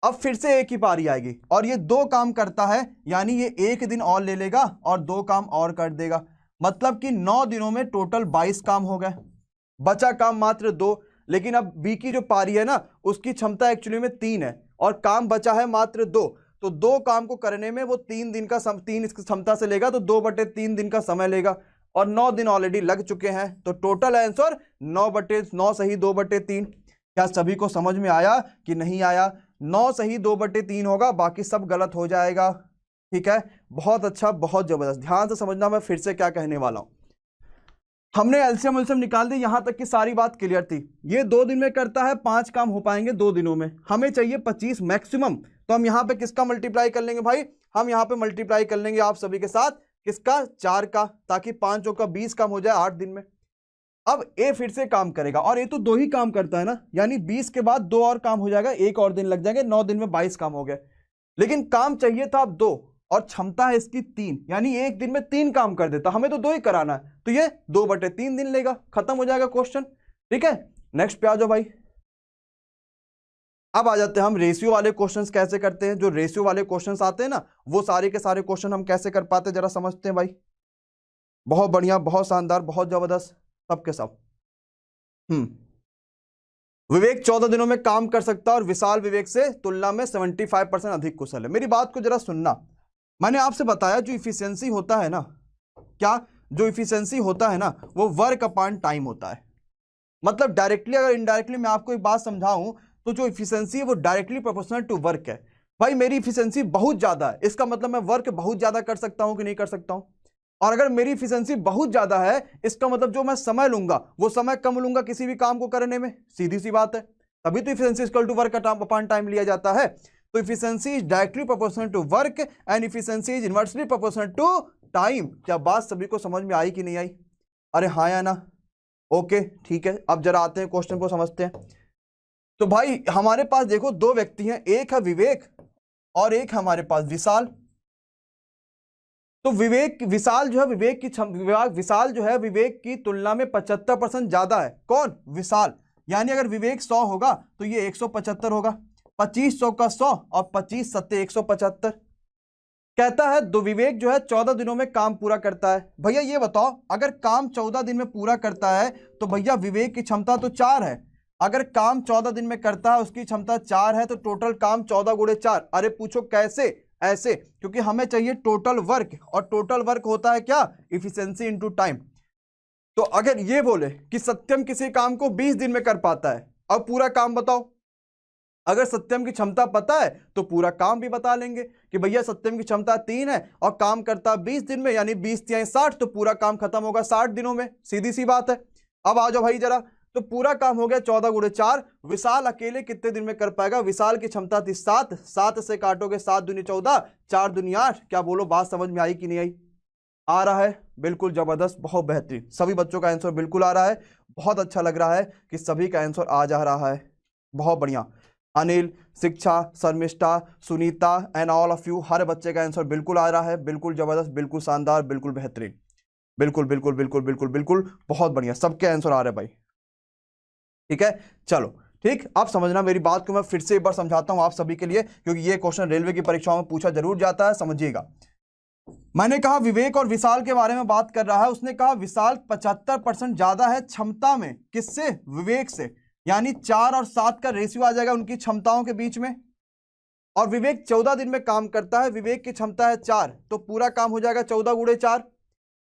अब फिर से एक ही पारी आएगी और ये 2 काम करता है, यानी ये एक दिन और ले लेगा और 2 काम और कर देगा। मतलब कि 9 दिनों में टोटल 22 काम हो गए। बचा काम मात्र 2। लेकिन अब बी की जो पारी है ना, उसकी क्षमता एक्चुअली में 3 है और काम बचा है मात्र 2। तो 2 काम को करने में वो 3 दिन का 3 इसकी क्षमता से लेगा तो 2/3 दिन का समय लेगा। और 9 दिन ऑलरेडी लग चुके हैं, तो टोटल आंसर 9/9 सही 2/3। क्या सभी को समझ में आया कि नहीं आया? 9 सही 2/3 होगा, बाकी सब गलत हो जाएगा, ठीक है। बहुत अच्छा, बहुत जबरदस्त, ध्यान से समझना मैं फिर से क्या कहने वाला हूं। हमने एलसीएम उलसीएम निकाल दी, यहां तक की सारी बात क्लियर थी। ये 2 दिन में करता है, 5 काम हो पाएंगे 2 दिनों में। हमें चाहिए 25 मैक्सिमम, तो हम यहां पे किसका मल्टीप्लाई कर लेंगे भाई? हम यहां पे मल्टीप्लाई कर लेंगे आप सभी के साथ किसका? 4 का, ताकि 5 का 20 काम हो जाए 8 दिन में। अब ए फिर से काम करेगा और ये तो 2 ही काम करता है ना, यानी 20 के बाद 2 और काम हो जाएगा, 1 और दिन लग जाएंगे, 9 दिन में 22 काम हो गए। लेकिन काम चाहिए था अब 2 और क्षमता है इसकी 3, यानी एक दिन में 3 काम कर देता। हमें तो 2 ही कराना है, तो ये 2/3 दिन लेगा, खत्म हो जाएगा क्वेश्चन, ठीक है। नेक्स्ट पे आ जाओ भाई। अब आ जाते हैं हम रेशियो वाले क्वेश्चंस कैसे करते हैं। जो रेशियो वाले क्वेश्चंस आते हैं ना, वो सारे के सारे क्वेश्चन हम कैसे कर पाते हैं जरा समझते हैं भाई। बहुत बढ़िया, बहुत शानदार, बहुत जबरदस्त, सबके सब। विवेक 14 दिनों में काम कर सकता है और विशाल विवेक से तुलना में 75% अधिक कुशल है। मेरी बात को जरा सुनना। मैंने आपसे बताया जो इफिशियंसी होता है ना, क्या जो इफिशियंसी होता है ना, वो वर्क अपॉन टाइम होता है। मतलब डायरेक्टली अगर इनडायरेक्टली मैं आपको एक बात समझाऊं तो जो इफिशियंसी है वो डायरेक्टली प्रोपोर्शनल टू वर्क है। भाई मेरी इफिशियंसी बहुत ज्यादा है, इसका मतलब मैं वर्क बहुत ज्यादा कर सकता हूं कि नहीं कर सकता हूं। और अगर मेरी इफिशियंसी बहुत ज्यादा है, इसका मतलब जो मैं समय लूंगा वो समय कम लूंगा किसी भी काम को करने में, सीधी सी बात है। तभी तो efficiency equal to work upon time लिया जाता है। तो efficiency is directly proportional to work and efficiency is inversely proportional to time. क्या बात सभी को समझ में आई कि नहीं आई? अरे हाँ या ना? ओके ठीक है, अब जरा आते हैं क्वेश्चन को समझते हैं। तो भाई हमारे पास देखो 2 व्यक्ति हैं, एक है विवेक और एक हमारे पास विशाल। तो विशाल जो है विशाल जो है विवेक की तुलना में 75% ज्यादा है। कौन? विशाल। यानी अगर विवेक 100 होगा तो ये 175 होगा। 25 100 का 100 और 25 सत्ते 175। कहता है दो विवेक जो है 14 दिनों में काम पूरा करता है। भैया ये बताओ, अगर काम 14 दिन में पूरा करता है तो भैया विवेक की क्षमता तो 4 है। अगर काम 14 दिन में करता है, उसकी क्षमता 4 है, तो टोटल काम 14 गुणे 4। अरे पूछो कैसे? ऐसे, क्योंकि हमें चाहिए टोटल वर्क, और टोटल वर्क होता है क्या? Efficiency into time. तो अगर ये बोले कि सत्यम किसी काम को 20 दिन में कर पाता है, अब पूरा काम बताओ। अगर सत्यम की क्षमता पता है तो पूरा काम भी बता लेंगे कि भैया सत्यम की क्षमता 3 है और काम करता 20 दिन में, यानी 20 या 60, तो पूरा काम खत्म होगा 60 दिनों में, सीधी सी बात है। अब आ जाओ भाई जरा, तो पूरा काम हो गया 14 गुणे 4। विशाल अकेले कितने दिन में कर पाएगा? विशाल की क्षमता थी 7, 7 से काटोगे 7 दूनी 14, 4 दूनी 8। क्या बोलो, बात समझ में आई कि नहीं आई? आ रहा है, बिल्कुल जबरदस्त, बहुत बेहतरीन, सभी बच्चों का आंसर बिल्कुल आ रहा है। बहुत अच्छा लग रहा है कि सभी का आंसर आ जा रहा है, बहुत बढ़िया। Anil, Shiksha, Sharmishtha, Sunita and all of you, हर बच्चे का आंसर बिल्कुल आ रहा है, बिल्कुल जबरदस्त, बिल्कुल शानदार, बिल्कुल बेहतरीन, बिल्कुल बिल्कुल बिल्कुल बिल्कुल बिल्कुल, बहुत बढ़िया, सबके आंसर आ रहे हैं भाई। ठीक है, चलो ठीक। अब समझना मेरी बात को, मैं फिर से एक बार समझाता हूं आप सभी के लिए, क्योंकि ये क्वेश्चन रेलवे की परीक्षाओं में पूछा जरूर जाता है, समझिएगा। मैंने कहा विवेक और विशाल के बारे में बात कर रहा है, उसने कहा विशाल 75% ज्यादा है क्षमता में, किससे? विवेक से, यानी 4 और 7 का रेशियो आ जाएगा उनकी क्षमताओं के बीच में। और विवेक 14 दिन में काम करता है, विवेक की क्षमता है 4, तो पूरा काम हो जाएगा 14 गुणे 4।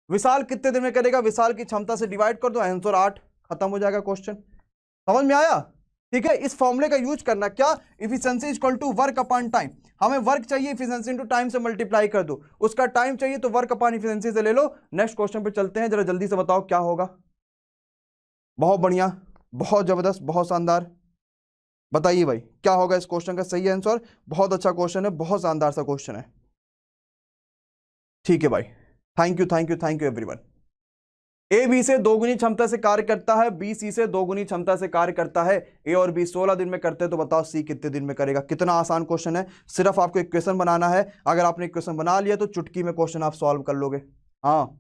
विशाल कितने दिन में करेगा? विशाल की क्षमता से डिवाइड कर दो, आंसर 8, खत्म हो जाएगा क्वेश्चन। समझ में आया? ठीक है, इस फॉर्मूले का यूज करना, क्या? Efficiency equal to work upon time. हमें वर्क चाहिए, इफिशिएंसी इनटू टाइम से मल्टीप्लाई कर दो, उसका टाइम चाहिए तो वर्क अपॉन इफिशिएंसी से ले लो। नेक्स्ट क्वेश्चन पे चलते हैं, जरा जल्दी से बताओ क्या होगा। बहुत बढ़िया, बहुत जबरदस्त, बहुत शानदार, बताइए भाई क्या होगा इस क्वेश्चन का सही आंसर। बहुत अच्छा क्वेश्चन है, बहुत शानदार सा क्वेश्चन है। ठीक है भाई, thank you thank you thank you everyone. A B से दोगुनी क्षमता से कार्य करता है, बी सी से दोगुनी क्षमता से कार्य करता है। ए और बी 16 दिन में करते हैं, तो बताओ सी कितने दिन में करेगा। कितना आसान क्वेश्चन है, सिर्फ आपको इक्वेशन बनाना है। अगर आपने इक्वेशन बना लिया तो चुटकी में क्वेश्चन आप सॉल्व कर लोगे। हाँ,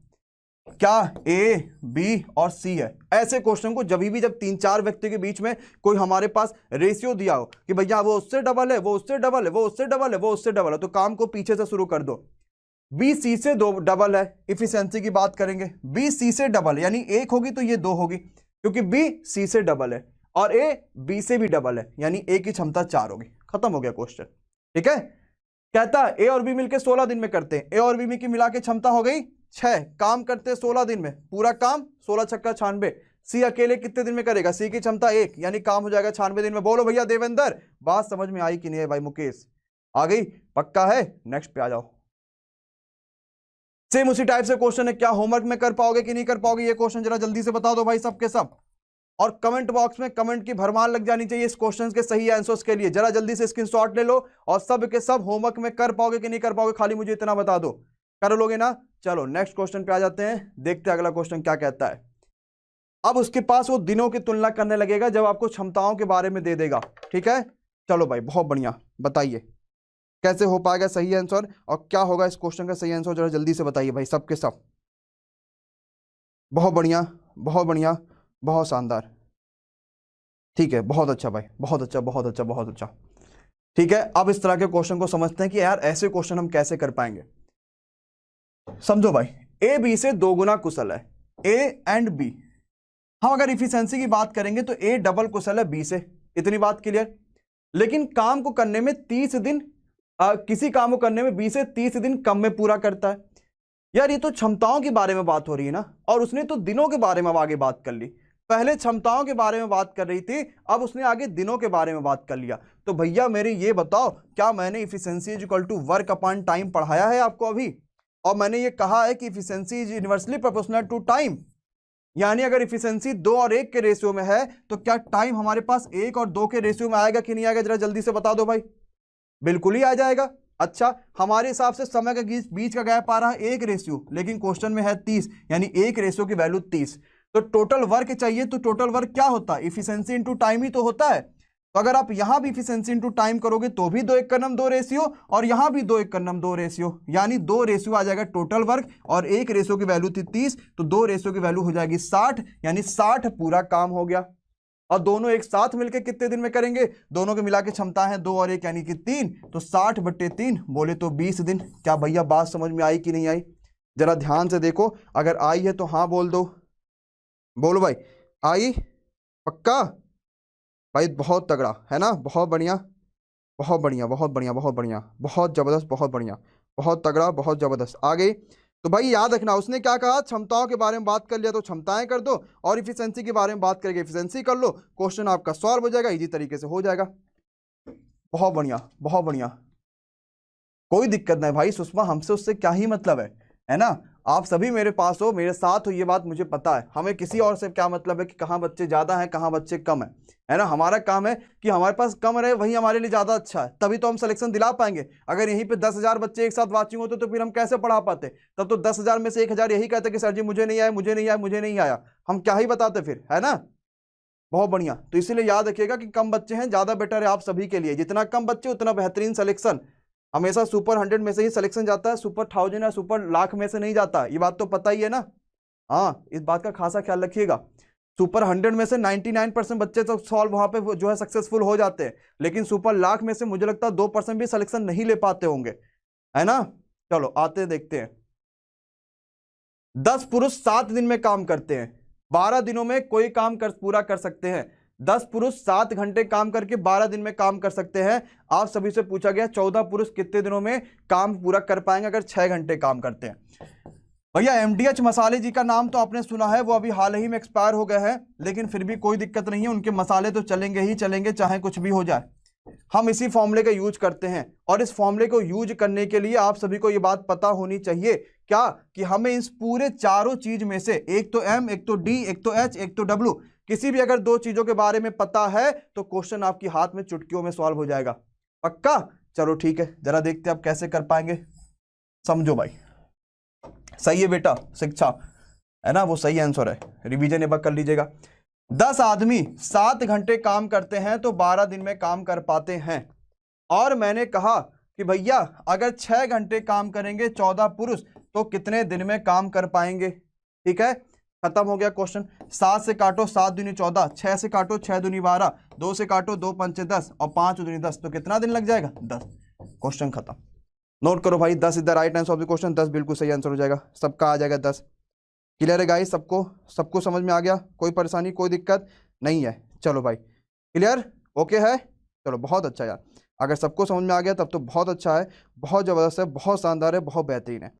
क्या ए बी और सी है? ऐसे क्वेश्चन को जब 3-4 व्यक्ति के बीच में कोई हमारे पास रेशियो दिया हो कि भैया वो उससे डबल है, वो उससे डबल है, वो उससे डबल है, वो उससे डबल है, तो काम को पीछे से शुरू कर दो। बी सी से दो डबल है, इफिशिएंसी की बात करेंगे, बी सी से डबल यानी 1 होगी तो ये 2 होगी, क्योंकि बी सी से डबल है, और ए बी से भी डबल है, यानी ए की क्षमता 4 होगी। खत्म हो गया क्वेश्चन। ठीक है, कहता है ए और बी मिलकर 16 दिन में करते हैं, ए और बी की मिला के क्षमता हो गई 6, काम करते हैं 16 दिन में, पूरा काम 16 छक्का 96। सी अकेले कितने दिन में करेगा? सी की क्षमता 1, यानी काम हो जाएगा 96 दिन में। बोलो भैया देवेंद्र, बात समझ में आई कि नहीं है? भाई मुकेश आ गई, पक्का है? नेक्स्ट पे आ जाओ। सेम उसी टाइप से क्वेश्चन है, क्या होमवर्क में कर पाओगे कि नहीं कर पाओगे ये क्वेश्चन जरा जल्दी से बता दो भाई सबके सब। और कमेंट बॉक्स में कमेंट की भरमार लग जानी चाहिए इस क्वेश्चन के सही आंसर्स के लिए। जरा जल्दी से स्क्रीनशॉट ले लो, और सब के सब होमवर्क में कर पाओगे कि नहीं कर पाओगे, खाली मुझे इतना बता दो। कर लोगे ना? चलो नेक्स्ट क्वेश्चन पे आ जाते हैं, देखते हैं अगला क्वेश्चन क्या कहता है। अब उसके पास वो दिनों की तुलना करने लगेगा जब आपको क्षमताओं के बारे में दे देगा। ठीक है, चलो भाई बहुत बढ़िया, बताइए कैसे हो पाएगा सही आंसर, और क्या होगा इस क्वेश्चन का सही आंसर, जरा जल्दी से बताइए भाई सबके सब। बहुत बढ़िया, बहुत बढ़िया, बहुत शानदार। ठीक है, बहुत अच्छा भाई, बहुत अच्छा बहुत अच्छा बहुत अच्छा। ठीक है, अब इस तरह के क्वेश्चन को समझते हैं कि यार ऐसे क्वेश्चन हम कैसे कर पाएंगे। समझो भाई, ए बी से 2 गुना कुशल है, ए एंड बी। हम अगर इफिशिएंसी की बात करेंगे तो ए डबल कुशल है बी से, इतनी बात क्लियर। लेकिन काम को करने में 30 दिन किसी काम को करने में 20 से 30 दिन कम में पूरा करता है। यार ये तो क्षमताओं के बारे में बात हो रही है ना, और उसने तो दिनों के बारे में आगे बात कर ली। पहले क्षमताओं के बारे में बात कर रही थी, अब उसने आगे दिनों के बारे में बात कर लिया। तो भैया मेरे ये बताओ, क्या मैंने efficiency is equal to work upon time पढ़ाया है आपको अभी? और मैंने ये कहा है कि efficiency is inversely proportional to time, यानी अगर इफिशिएंसी 2 और 1 के रेशियो में है तो क्या टाइम हमारे पास 1 और 2 के रेशियो में आएगा कि नहीं आएगा? जरा जल्दी से बता दो भाई। बिल्कुल ही आ जाएगा। अच्छा, हमारे हिसाब से समय का बीच का गैप आ रहा है 1 रेशियो, लेकिन क्वेश्चन में है 30, यानी 1 रेशियो की वैल्यू 30। तो टोटल वर्क चाहिए, तो टोटल वर्क क्या होता है? इफिशिएंसी इनटू टाइम ही तो होता है। तो अगर आप यहां भी इफिशिएंसी इनटू टाइम करोगे तो भी 2:1 रेशियो, और यहां भी 2:1 रेशियो, यानी 2 रेशियो आ जाएगा टोटल वर्क, और 1 रेशियो की वैल्यू थी 30, तो 2 रेशियो की वैल्यू हो जाएगी 60, यानी 60 पूरा काम हो गया। और दोनों एक साथ मिलकर कितने दिन में करेंगे? दोनों के मिला के क्षमता है 2 और 1 यानी कि 3, तो 60/3 बोले तो 20 दिन। क्या भैया बात समझ में आई कि नहीं आई? जरा ध्यान से देखो, अगर आई है तो हाँ बोल दो। बोलो भाई, आई? पक्का भाई? बहुत तगड़ा है ना, बहुत बढ़िया बहुत बढ़िया बहुत बढ़िया बहुत बढ़िया, बहुत जबरदस्त, बहुत बढ़िया, बहुत तगड़ा, बहुत जबरदस्त। आ गई? तो भाई याद रखना, उसने क्या कहा? क्षमताओं के बारे में बात कर लिया तो क्षमताएं कर दो, और इफिशिएंसी के बारे में बात करेंगे इफिशिएंसी कर लो, क्वेश्चन आपका सॉल्व हो जाएगा, इजी तरीके से हो जाएगा। बहुत बढ़िया बहुत बढ़िया, कोई दिक्कत नहीं भाई सुषमा, हमसे उससे क्या ही मतलब है ना? आप सभी मेरे पास हो, मेरे साथ हो, ये बात मुझे पता है। हमें किसी और से क्या मतलब है कि कहाँ बच्चे ज़्यादा हैं, कहाँ बच्चे कम है ना। हमारा काम है कि हमारे पास कम रहे, वही हमारे लिए ज़्यादा अच्छा है, तभी तो हम सिलेक्शन दिला पाएंगे। अगर यहीं पे 10,000 बच्चे एक साथ वाचिंग होते तो फिर हम कैसे पढ़ा पाते। तब तो 10,000 में से 1,000 यही कहते कि सर जी मुझे नहीं आया, मुझे नहीं आया, मुझे नहीं आया। हम क्या ही बताते फिर, है ना। बहुत बढ़िया। तो इसीलिए याद रखिएगा कि कम बच्चे हैं ज़्यादा बेटर है आप सभी के लिए। जितना कम बच्चे उतना बेहतरीन सिलेक्शन। हमेशा सुपर 100 में से ही सिलेक्शन जाता है, सुपर 1000 या सुपर लाख में से नहीं जाता। ये बात तो पता ही है ना। हाँ, इस बात का खासा ख्याल रखिएगा। सुपर 100 में से 99% बच्चे तो सॉल्व वहां पे जो है सक्सेसफुल हो जाते हैं, लेकिन सुपर लाख में से मुझे लगता है 2% भी सिलेक्शन नहीं ले पाते होंगे, है ना। चलो आते देखते हैं। 10 पुरुष 7 दिन में काम करते हैं, 12 दिनों में कोई काम पूरा कर सकते हैं। 10 पुरुष 7 घंटे काम करके 12 दिन में काम कर सकते हैं। आप सभी से पूछा गया 14 पुरुष कितने दिनों में काम पूरा कर पाएंगे अगर 6 घंटे काम करते हैं। भैया एमडीएच मसाले जी का नाम तो आपने सुना है, वो अभी हाल ही में एक्सपायर हो गए हैं, लेकिन फिर भी कोई दिक्कत नहीं है, उनके मसाले तो चलेंगे ही चलेंगे चाहे कुछ भी हो जाए। हम इसी फॉर्मूले का यूज करते हैं, और इस फॉर्मूले को यूज करने के लिए आप सभी को ये बात पता होनी चाहिए क्या, कि हमें इस पूरे चारों चीज में से, एक तो एम, एक तो डी, एक तो एच, एक तो डब्ल्यू, किसी भी अगर 2 चीजों के बारे में पता है तो क्वेश्चन आपकी हाथ में चुटकियों में सॉल्व हो जाएगा। पक्का। चलो ठीक है, जरा देखते हैं आप कैसे कर पाएंगे। समझो भाई, सही है बेटा, शिक्षा है ना, वो सही आंसर है। रिवीजन एक बार कर लीजिएगा। 10 आदमी 7 घंटे काम करते हैं तो 12 दिन में काम कर पाते हैं। और मैंने कहा कि भैया अगर 6 घंटे काम करेंगे 14 पुरुष तो कितने दिन में काम कर पाएंगे। ठीक है, खत्म हो गया क्वेश्चन। 7 से काटो 7 दूनी 14, 6 से काटो 6 दूनी 12, 2 से काटो 2 पंचे 10 और 5 दूनी 10, तो कितना दिन लग जाएगा 10। क्वेश्चन खत्म। नोट करो भाई, 10 is the right answer of the question. 10 बिल्कुल सही आंसर हो जाएगा, सबका आ जाएगा 10। क्लियर है गाइस, सबको समझ में आ गया, कोई परेशानी कोई दिक्कत नहीं है। चलो भाई क्लियर, ओके है, चलो बहुत अच्छा यार। अगर सबको समझ में आ गया तब तो बहुत अच्छा है, बहुत ज़बरदस्त है, बहुत शानदार है, बहुत बेहतरीन है।